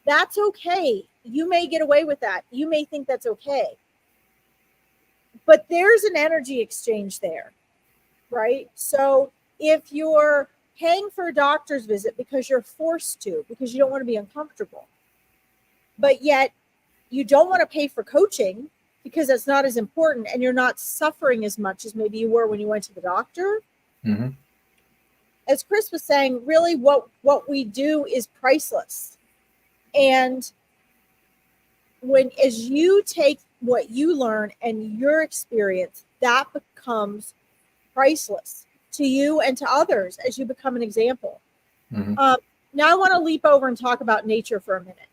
that's okay. You may get away with that. You may think that's okay. But there's an energy exchange there, right? So if you're paying for a doctor's visit because you're forced to, because you don't want to be uncomfortable, but yet you don't want to pay for coaching because that's not as important and you're not suffering as much as maybe you were when you went to the doctor. As Chris was saying, really what we do is priceless. And as you take what you learn and your experience, that becomes priceless to you and to others as you become an example. Mm-hmm. Now I want to leap over and talk about nature for a minute.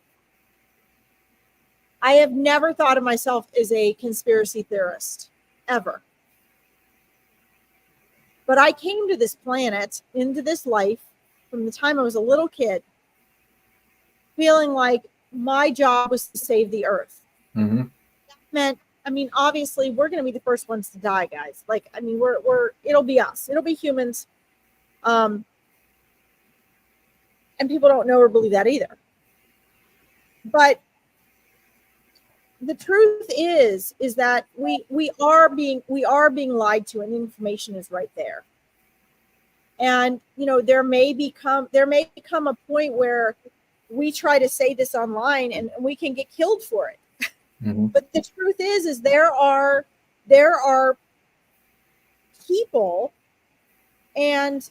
I have never thought of myself as a conspiracy theorist, ever. But I came to this planet, into this life, from the time I was a little kid, feeling like my job was to save the earth. Mm-hmm. That meant, I mean, obviously, we're going to be the first ones to die, guys. Like, I mean, it'll be us. It'll be humans. And people don't know or believe that either. But the truth is that we are being lied to, and the information is right there. And there may come a point where we try to say this online and we can get killed for it. Mm-hmm. But the truth is there are people, and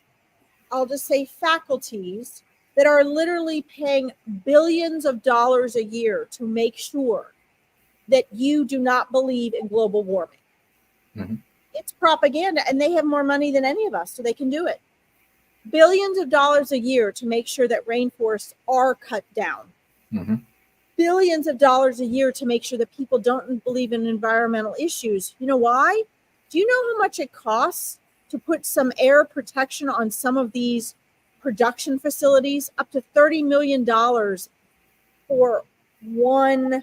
I'll just say faculties, that are literally paying billions of dollars a year to make sure that you do not believe in global warming. Mm-hmm. It's propaganda, and they have more money than any of us, so they can do it. Billions of dollars a year to make sure that rainforests are cut down. Mm-hmm. Billions of dollars a year to make sure that people don't believe in environmental issues. You know why? Do you know how much it costs to put some air protection on some of these production facilities? Up to $30 million for one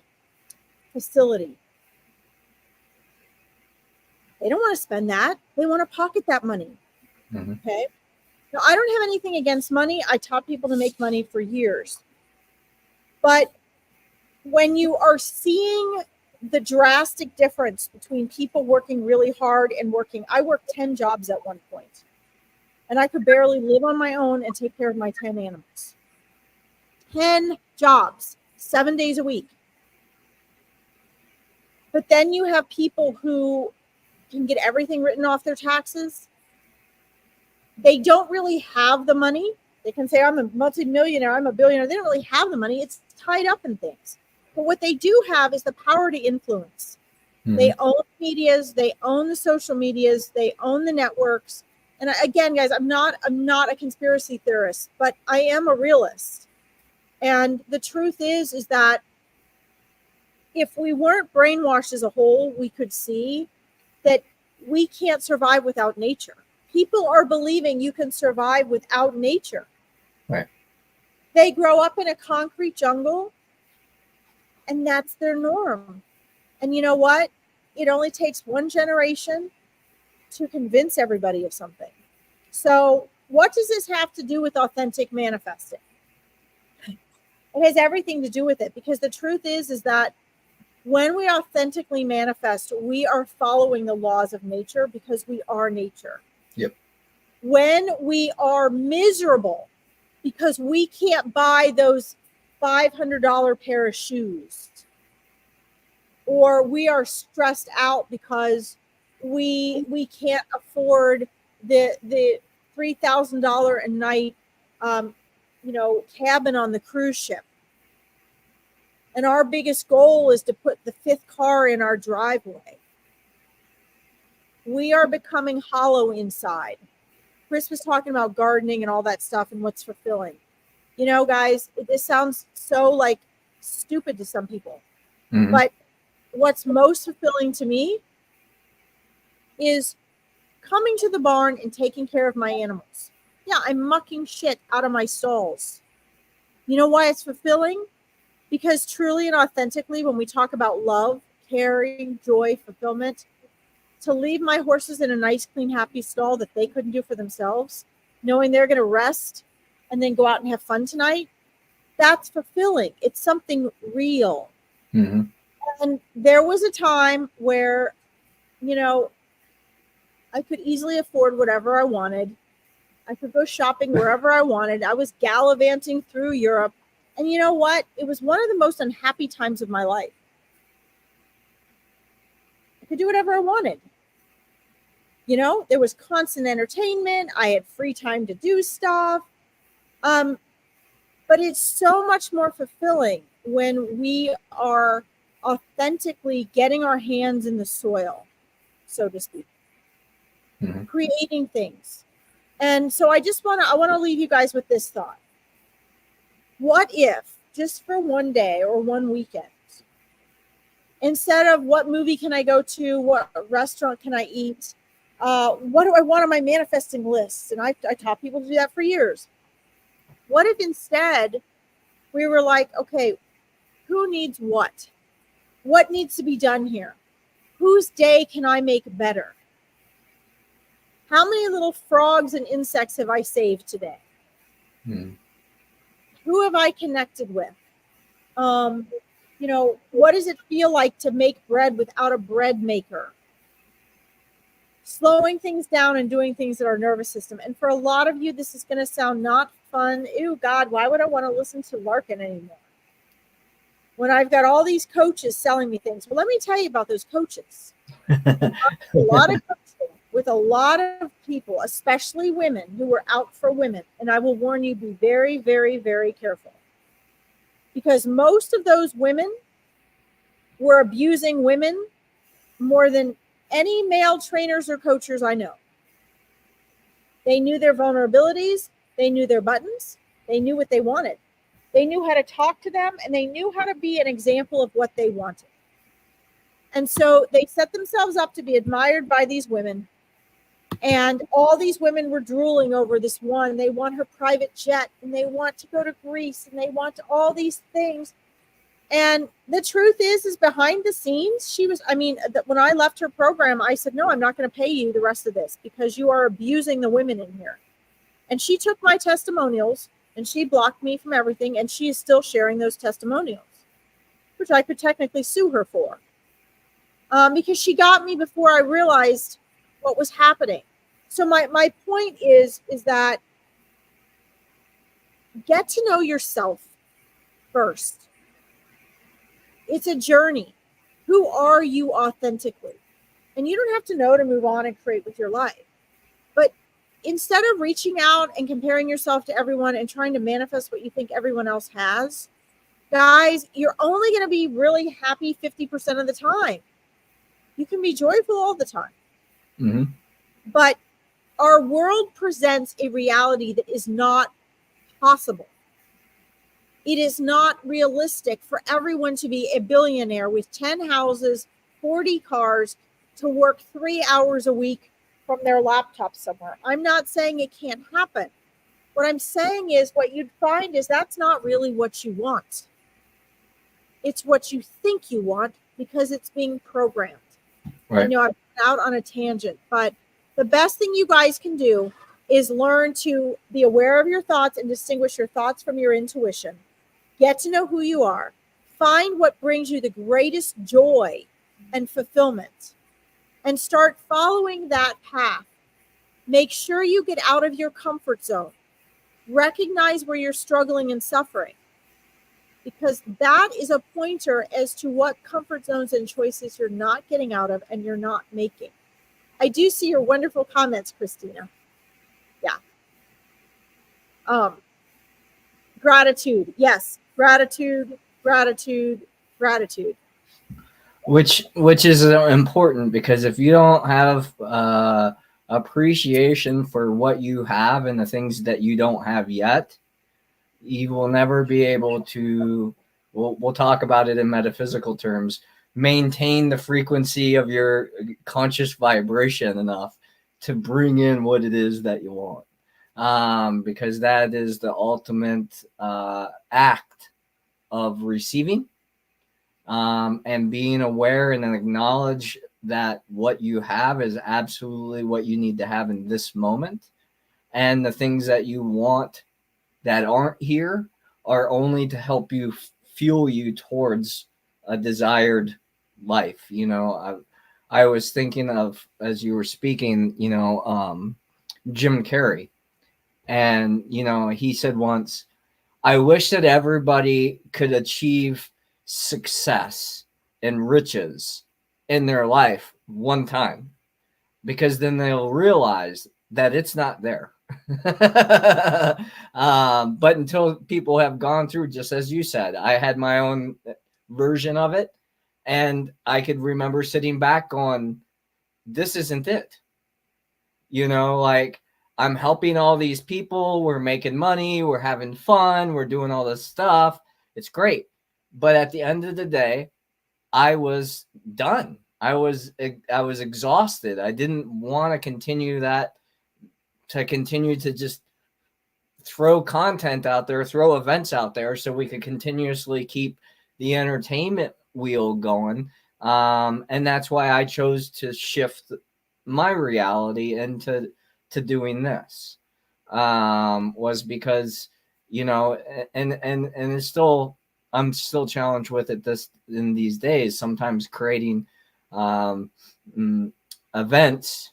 facility. They don't want to spend that. They want to pocket that money. Mm-hmm. Okay. Now, I don't have anything against money. I taught people to make money for years. But when you are seeing the drastic difference between people working really hard and I worked 10 jobs at one point, and I could barely live on my own and take care of my 10 animals. 10 jobs, 7 days a week. But then you have people who can get everything written off their taxes. They don't really have the money. They can say, I'm a multimillionaire, I'm a billionaire. They don't really have the money. It's tied up in things. But what they do have is the power to influence. Mm-hmm. They own medias, they own the social medias, they own the networks. And again, guys, I'm not a conspiracy theorist, but I am a realist. And the truth is that if we weren't brainwashed as a whole, we could see that we can't survive without nature. People are believing you can survive without nature. Right. They grow up in a concrete jungle, and that's their norm. And you know what? It only takes one generation to convince everybody of something. So what does this have to do with authentic manifesting? It has everything to do with it, because the truth is that when we authentically manifest, we are following the laws of nature, because we are nature. Yep. When we are miserable because we can't buy those $500 pair of shoes, or we are stressed out because we can't afford the $3,000 a night cabin on the cruise ship, and our biggest goal is to put the 5th car in our driveway, we are becoming hollow inside. Chris was talking about gardening and all that stuff and what's fulfilling. Guys, this sounds so stupid to some people. Mm-hmm. But what's most fulfilling to me is coming to the barn and taking care of my animals. Yeah, I'm mucking shit out of my stalls. You know why it's fulfilling? Because truly and authentically, when we talk about love, caring, joy, fulfillment, to leave my horses in a nice, clean, happy stall that they couldn't do for themselves, knowing they're going to rest and then go out and have fun tonight, that's fulfilling. It's something real. Mm-hmm. And there was a time where, I could easily afford whatever I wanted. I could go shopping wherever I wanted. I was gallivanting through Europe. And you know what? It was one of the most unhappy times of my life. I could do whatever I wanted. There was constant entertainment. I had free time to do stuff. But it's so much more fulfilling when we are authentically getting our hands in the soil, so to speak, creating things. And so I want to leave you guys with this thought. What if, just for one day or one weekend, instead of what movie can I go to, what restaurant can I eat, what do I want on my manifesting list? And I taught people to do that for years. What if instead we were like, okay, who needs what? What needs to be done here? Whose day can I make better? How many little frogs and insects have I saved today? Who have I connected with? What does it feel like to make bread without a bread maker? Slowing things down and doing things in our nervous system. And for a lot of you, this is going to sound not fun. Ew, God, why would I want to listen to Larkin anymore? When I've got all these coaches selling me things. Well, let me tell you about those coaches. A lot of coaching with a lot of people, especially women who are out for women. And I will warn you, be very, very, very careful. Because most of those women were abusing women more than any male trainers or coaches I know. They knew their vulnerabilities. They knew their buttons. They knew what they wanted. They knew how to talk to them, and they knew how to be an example of what they wanted. And so they set themselves up to be admired by these women. And all these women were drooling over this one. They want her private jet, and they want to go to Greece, and they want all these things. And the truth is behind the scenes, when I left her program, I said, no, I'm not going to pay you the rest of this because you are abusing the women in here. And she took my testimonials and she blocked me from everything. And she is still sharing those testimonials, which I could technically sue her for. Because she got me before I realized what was happening. So my point is that get to know yourself first. It's a journey. Who are you authentically? And you don't have to know to move on and create with your life. But instead of reaching out and comparing yourself to everyone and trying to manifest what you think everyone else has, guys, you're only going to be really happy 50% of the time. You can be joyful all the time. Mm-hmm. But our world presents a reality that is not possible. It is not realistic for everyone to be a billionaire with 10 houses, 40 cars, to work 3 hours a week from their laptop somewhere. I'm not saying it can't happen. What I'm saying is what you'd find is that's not really what you want. It's what you think you want because it's being programmed. Right. I know I've been out on a tangent, but the best thing you guys can do is learn to be aware of your thoughts and distinguish your thoughts from your intuition. Get to know who you are. Find what brings you the greatest joy and fulfillment and start following that path. Make sure you get out of your comfort zone. Recognize where you're struggling and suffering because that is a pointer as to what comfort zones and choices you're not getting out of and you're not making. I do see your wonderful comments, Christina. Yeah. Gratitude. Yes. Gratitude. Which is important because if you don't have appreciation for what you have and the things that you don't have yet, you will never be able to, we'll talk about it in metaphysical terms, maintain the frequency of your conscious vibration enough to bring in what it is that you want. Because that is the ultimate act of receiving, and being aware and acknowledge that what you have is absolutely what you need to have in this moment. And the things that you want that aren't here are only to help you fuel you towards a desired life. You know, I was thinking of, as you were speaking, Jim Carrey. And, he said once, I wish that everybody could achieve success and riches in their life one time, because then they'll realize that it's not there. But until people have gone through, just as you said, I had my own version of it. And I could remember sitting back going, this isn't it. Like, I'm helping all these people, we're making money, we're having fun, we're doing all this stuff. It's great. But at the end of the day, I was done. I was exhausted. I didn't want to continue to just throw content out there, throw events out there so we could continuously keep the entertainment wheel going. And that's why I chose to shift my reality into doing this. Was because, and it's still, I'm still challenged with it in these days, sometimes creating events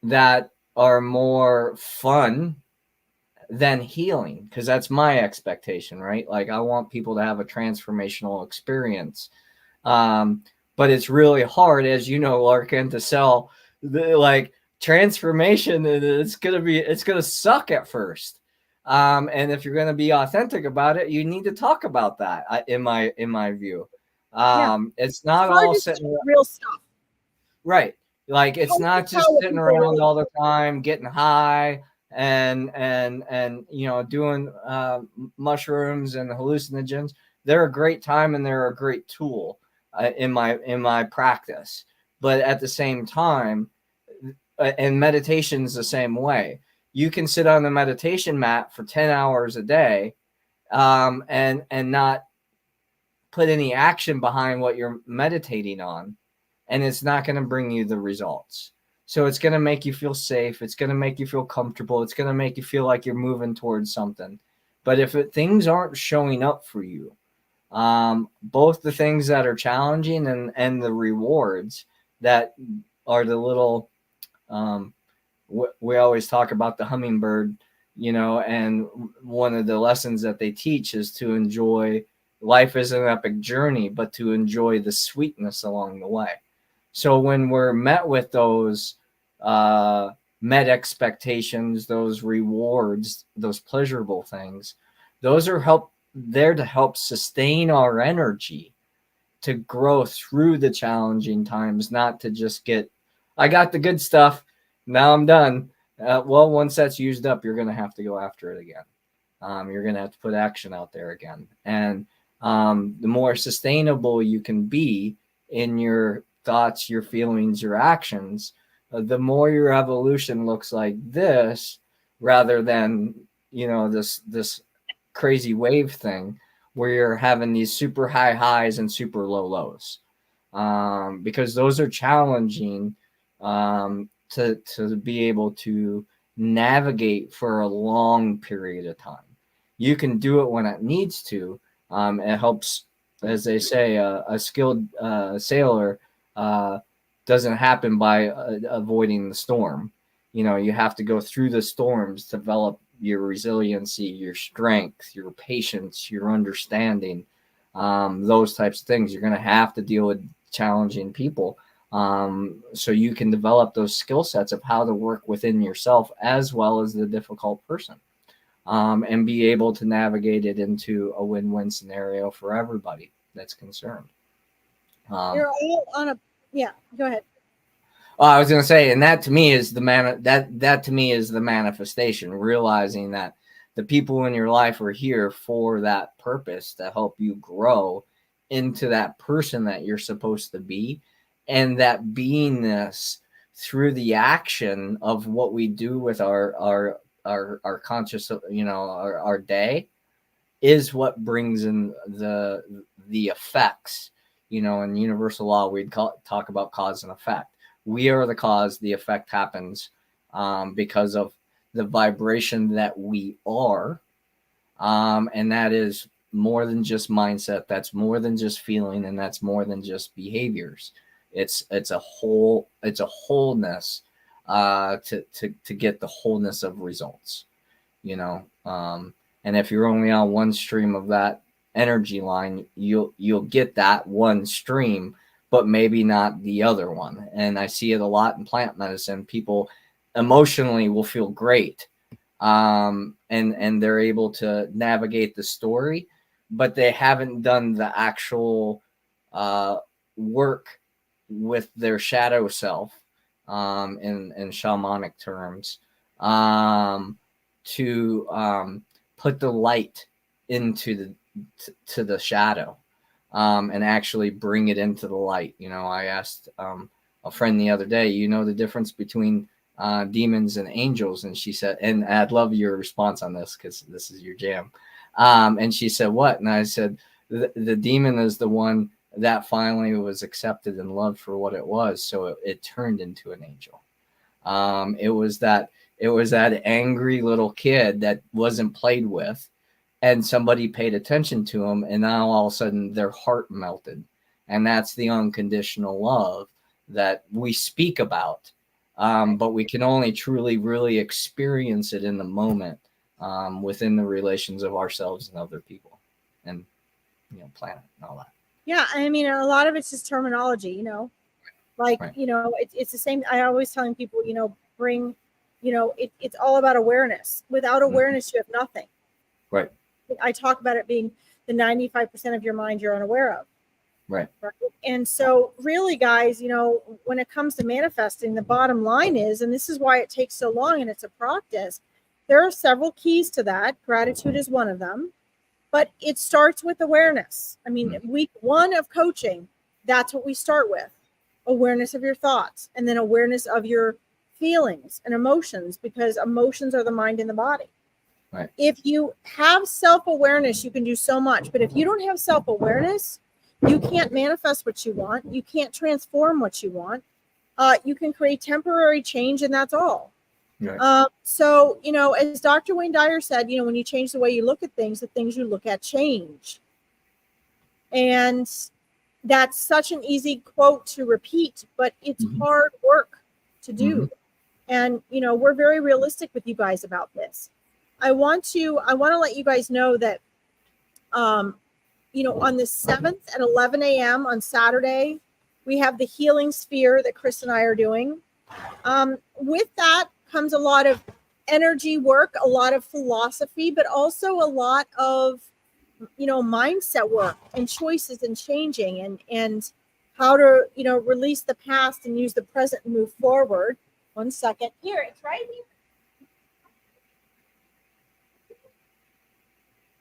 that are more fun than healing, because that's my expectation, right? Like, I want people to have a transformational experience. But it's really hard, as you know, Larkin, to sell like transformation. It's gonna suck at first. And if you're gonna be authentic about it, you need to talk about that. In my view, it's not all sitting real stuff, right. Like, it's not just sitting around all the time getting high and doing mushrooms and hallucinogens. They're a great time and they're a great tool in my practice. But at the same time, and meditation's the same way. You can sit on the meditation mat for 10 hours a day, and not put any action behind what you're meditating on, and it's not going to bring you the results. So it's going to make you feel safe. It's going to make you feel comfortable. It's going to make you feel like you're moving towards something. But if things aren't showing up for you, both the things that are challenging and the rewards that are the little, we always talk about the hummingbird, and one of the lessons that they teach is to enjoy life as an epic journey, but to enjoy the sweetness along the way. So when we're met with those met expectations, those rewards, those pleasurable things, those are there to help sustain our energy to grow through the challenging times, not to just get, I got the good stuff, now I'm done. Well, once that's used up, you're going to have to go after it again. You're going to have to put action out there again. And the more sustainable you can be in your thoughts, your feelings, your actions, the more your evolution looks like this, rather than this crazy wave thing where you're having these super high highs and super low lows, because those are challenging to be able to navigate for a long period of time. You can do it when it needs to. It helps, as they say, a skilled sailor doesn't happen by avoiding the storm. You have to go through the storms, develop your resiliency, your strength, your patience, your understanding, those types of things. You're going to have to deal with challenging people, so you can develop those skill sets of how to work within yourself as well as the difficult person, and be able to navigate it into a win-win scenario for everybody that's concerned. You're all on a yeah. Go ahead. I was going to say, and that to me is that to me is the manifestation, realizing that the people in your life are here for that purpose, to help you grow into that person that you're supposed to be, and that beingness through the action of what we do with our conscious, our day, is what brings in the effects. In universal law, we'd talk about cause and effect. We are the cause. The effect happens because of the vibration that we are, and that is more than just mindset. That's more than just feeling, and that's more than just behaviors. It's a whole. It's a wholeness to get the wholeness of results. And if you're only on one stream of that energy line, you'll get that one stream, but maybe not the other one. And I see it a lot in plant medicine. People emotionally will feel great, and they're able to navigate the story, but they haven't done the actual work with their shadow self, in shamanic terms, to put the light into the shadow, and actually bring it into the light. I asked a friend the other day, the difference between demons and angels? And she said, and I'd love your response on this because this is your jam. And she said, what? And I said, the demon is the one that finally was accepted and loved for what it was, so it turned into an angel. It was that angry little kid that wasn't played with, and somebody paid attention to him, and now all of a sudden their heart melted. And that's the unconditional love that we speak about, but we can only truly really experience it in the moment, within the relations of ourselves and other people, and planet and all that. Yeah, I mean, a lot of it's just terminology, like, Right. It's the same. I always telling people, bring, it's all about awareness. Without awareness, you have nothing. Right. I talk about it being the 95% of your mind you're unaware of. Right. And so really, guys, when it comes to manifesting, the bottom line is, and this is why it takes so long and it's a practice, there are several keys to that. Gratitude is one of them. But it starts with awareness. I mean, week 1 of coaching, that's what we start with. Awareness of your thoughts, and then awareness of your feelings and emotions, because emotions are the mind and the body. Right. If you have self-awareness, you can do so much. But if you don't have self-awareness, you can't manifest what you want. You can't transform what you want. You can create temporary change, and that's all. Right. So, as Dr. Wayne Dyer said, when you change the way you look at things, the things you look at change. And that's such an easy quote to repeat, but it's hard work to do. And, we're very realistic with you guys about this. I want to let you guys know that, on the 7th at 11 a.m. on Saturday, we have the healing sphere that Chris and I are doing. With that comes a lot of energy work, a lot of philosophy, but also a lot of, mindset work and choices and changing and how to, release the past and use the present and move forward. One second. Here, it's right here.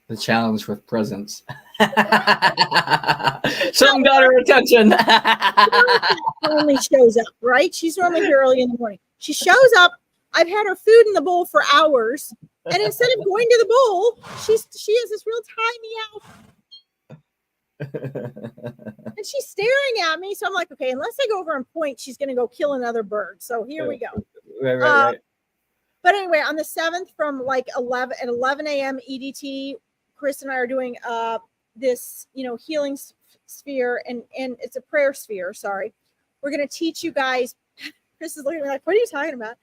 The challenge with presence. Something got her attention. Only shows up, right? She's normally here early in the morning. She shows up. I've had her food in the bowl for hours, and instead of going to the bowl, she has this real tiny mouth, and she's staring at me. So I'm like, okay, unless I go over and point, she's going to go kill another bird. So here we go. Right. But anyway, on the 7th from like 11 a.m. EDT, Chris and I are doing this, healing sphere, and it's a prayer sphere. Sorry, we're going to teach you guys. Chris is looking at me like, what are you talking about?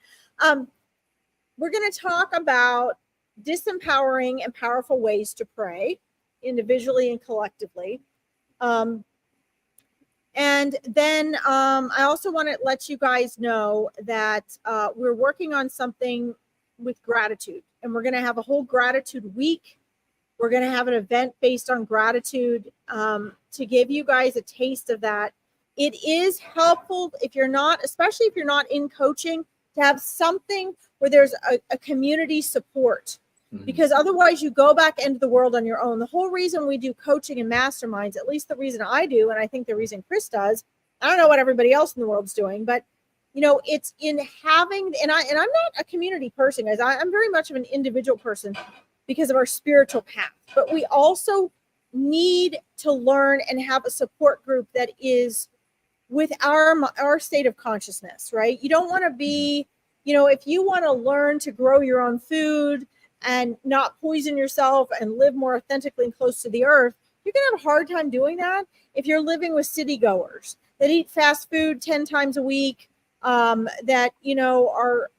We're going to talk about disempowering and powerful ways to pray individually and collectively. And then I also want to let you guys know that we're working on something with gratitude, and we're going to have a whole gratitude week. We're going to have an event based on gratitude to give you guys a taste of that. It is helpful especially if you're not in coaching, to have something where there's a community support, because otherwise you go back into the world on your own. The whole reason we do coaching and masterminds, at least the reason I do, and I think the reason Chris does, I don't know what everybody else in the world's doing, but it's in having, and I'm not a community person, guys. I'm very much of an individual person because of our spiritual path, but we also need to learn and have a support group that is with our state of consciousness, right? You don't want to be, if you want to learn to grow your own food and not poison yourself and live more authentically and close to the earth, you're going to have a hard time doing that if you're living with city goers that eat fast food 10 times a week, that, are,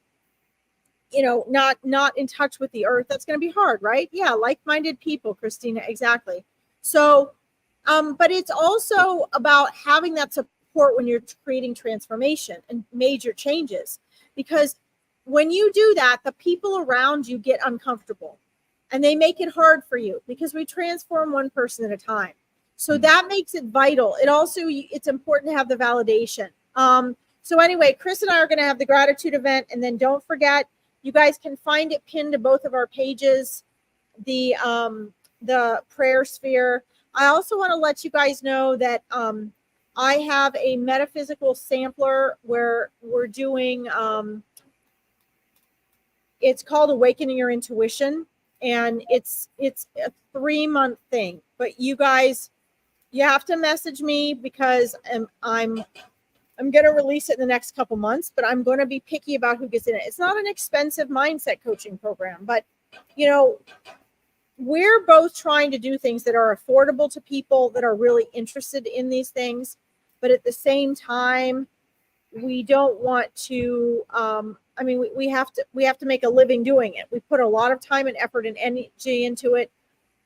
not in touch with the earth. That's going to be hard, right? Yeah. Like-minded people, Christina. Exactly. So, but it's also about having that support when you're creating transformation and major changes, because when you do that, the people around you get uncomfortable and they make it hard for you, because we transform one person at a time. So that makes it vital. It's important to have the validation. So anyway, Chris and I are going to have the gratitude event, and then don't forget, you guys can find it pinned to both of our pages, the prayer sphere. I also want to let you guys know that I have a metaphysical sampler where we're doing, it's called Awakening Your Intuition, and it's a 3-month thing. But you guys, you have to message me because I'm going to release it in the next couple months, but I'm going to be picky about who gets in it. It's not an expensive mindset coaching program, but you know, we're both trying to do things that are affordable to people that are really interested in these things. But at the same time, we don't want to, we have to make a living doing it. We put a lot of time and effort and energy into it.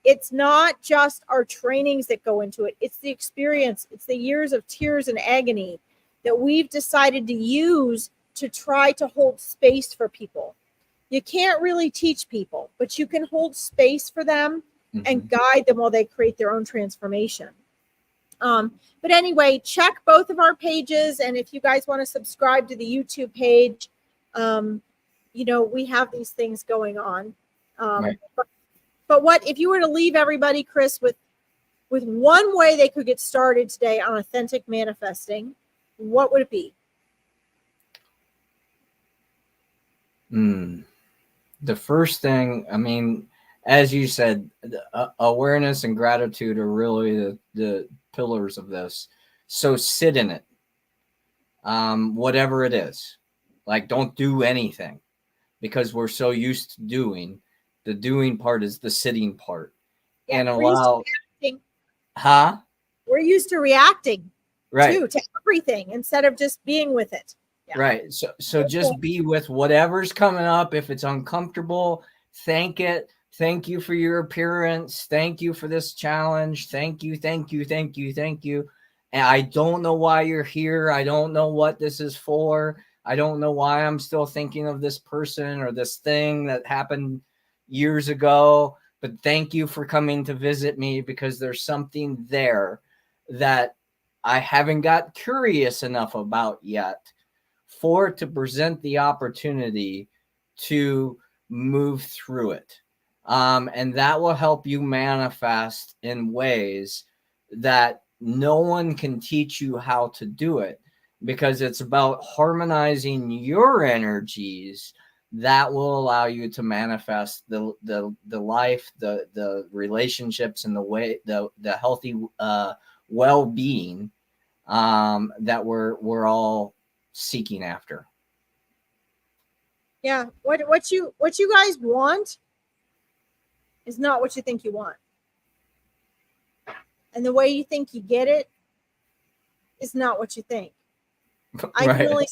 It's not just our trainings that go into it. It's the experience. It's the years of tears and agony that we've decided to use to try to hold space for people. You can't really teach people, but you can hold space for them and guide them while they create their own transformation. But anyway, check both of our pages. And if you guys want to subscribe to the YouTube page, we have these things going on. Right. But what if you were to leave everybody, Chris, with one way they could get started today on authentic manifesting, what would it be? The first thing, as you said, awareness and gratitude are really the pillars of this. So sit in it, whatever it is. Like, don't do anything, because we're so used to doing. The doing part is the sitting part. Yeah, and allow. We're used to reacting, right, too, to everything instead of just being with it. Yeah. Right. So just be with whatever's coming up. If it's uncomfortable, thank it. Thank you for your appearance. Thank you for this challenge. Thank you. And I don't know why you're here. I don't know what this is for. I don't know why I'm still thinking of this person or this thing that happened years ago. But thank you for coming to visit me, because there's something there that I haven't got curious enough about yet for it to present the opportunity to move through it. And that will help you manifest in ways that no one can teach you how to do it, because it's about harmonizing your energies that will allow you to manifest the life, the relationships, and the healthy well-being that we're all seeking after. Yeah, what you guys want is not what you think you want, and the way you think you get it is not what you think. I can only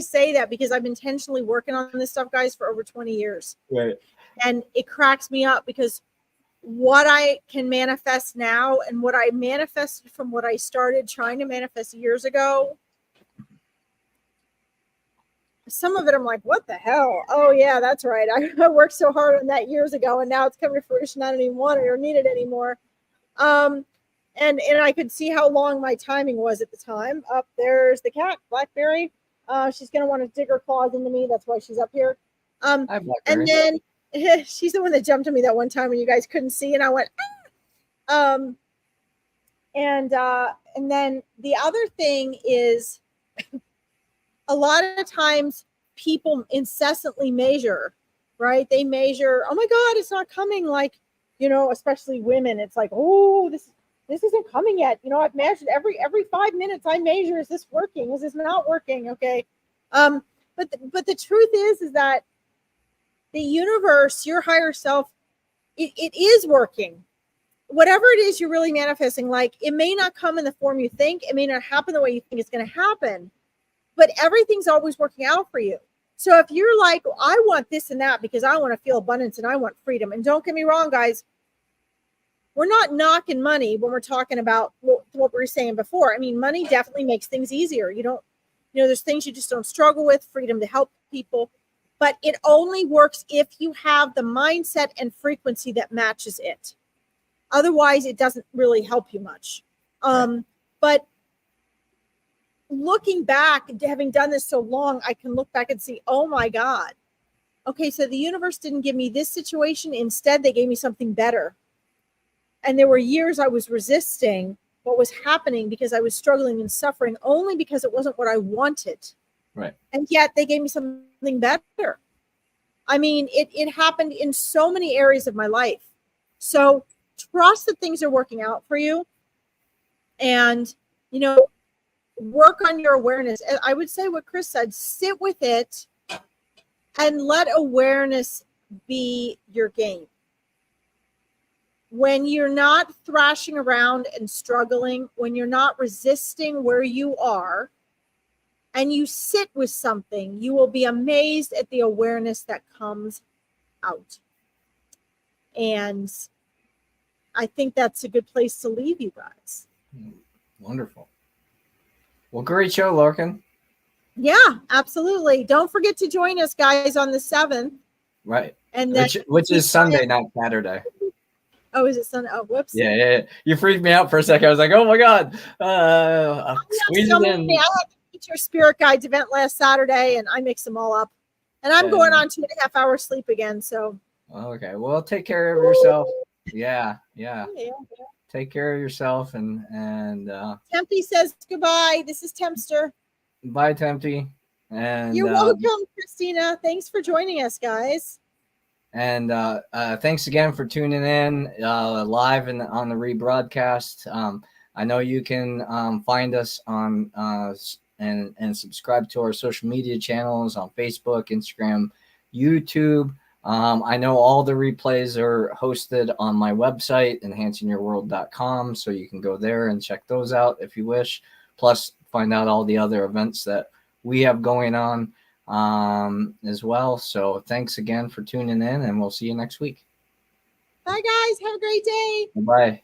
say that because I've intentionally working on this stuff, guys, for over 20 years. Right. And it cracks me up, because what I can manifest now and what I manifested from what I started trying to manifest years ago, some of it I'm like, what the hell? Oh yeah, that's right. I worked so hard on that years ago, and now it's coming to fruition. I don't even want it or need it anymore. And I could see how long my timing was at the time. Up there's the cat, Blackberry. She's gonna want to dig her claws into me. That's why she's up here. And then she's the one that jumped on me that one time when you guys couldn't see, and I went, ah! And then the other thing is, a lot of times people incessantly measure, right? They measure, oh my God, it's not coming. Like, especially women, it's like, oh, this isn't coming yet. I've measured every 5 minutes. I measure, is this working? Is this not working? Okay. But the truth is that the universe, your higher self, it is working. Whatever it is you're really manifesting, like, it may not come in the form you think. It may not happen the way you think it's going to happen, but everything's always working out for you. So if you're like, I want this and that because I want to feel abundance and I want freedom. And don't get me wrong, guys, we're not knocking money when we're talking about what we were saying before. I mean, money definitely makes things easier. There's things you just don't struggle with, freedom to help people, but it only works if you have the mindset and frequency that matches it. Otherwise, it doesn't really help you much. But looking back, having done this so long, I can look back and see, oh my God. Okay, so the universe didn't give me this situation. Instead, they gave me something better. And there were years I was resisting what was happening because I was struggling and suffering only because it wasn't what I wanted. Right. And yet they gave me something better. I mean, it happened in so many areas of my life. So trust that things are working out for you. And, you know, work on your awareness. I would say what Chris said, sit with it and let awareness be your game. When you're not thrashing around and struggling, when you're not resisting where you are, and you sit with something, you will be amazed at the awareness that comes out. And I think that's a good place to leave you guys. Wonderful. Well, great show, Larkin. Yeah, absolutely. Don't forget to join us, guys, on the 7th. Right. And then, which is Sunday, not Saturday. Oh, is it Sunday? Oh, whoops. Yeah. You freaked me out for a second. I was like, oh my God. Squeeze it in. I had the Teacher Spirit Guides event last Saturday, and I mixed them all up. And I'm going on 2.5 hours sleep again. So. Okay. Well, take care of yourself. Yeah. Take care of yourself and Tempy says goodbye. This is Tempster. Bye, Tempy. And you're welcome, Christina. Thanks for joining us, guys. And thanks again for tuning in live and on the rebroadcast. I know you can find us on and subscribe to our social media channels on Facebook, Instagram, YouTube. I know all the replays are hosted on my website, enhancingyourworld.com, so you can go there and check those out if you wish. Plus, find out all the other events that we have going on as well. So thanks again for tuning in, and we'll see you next week. Bye, guys. Have a great day. Bye.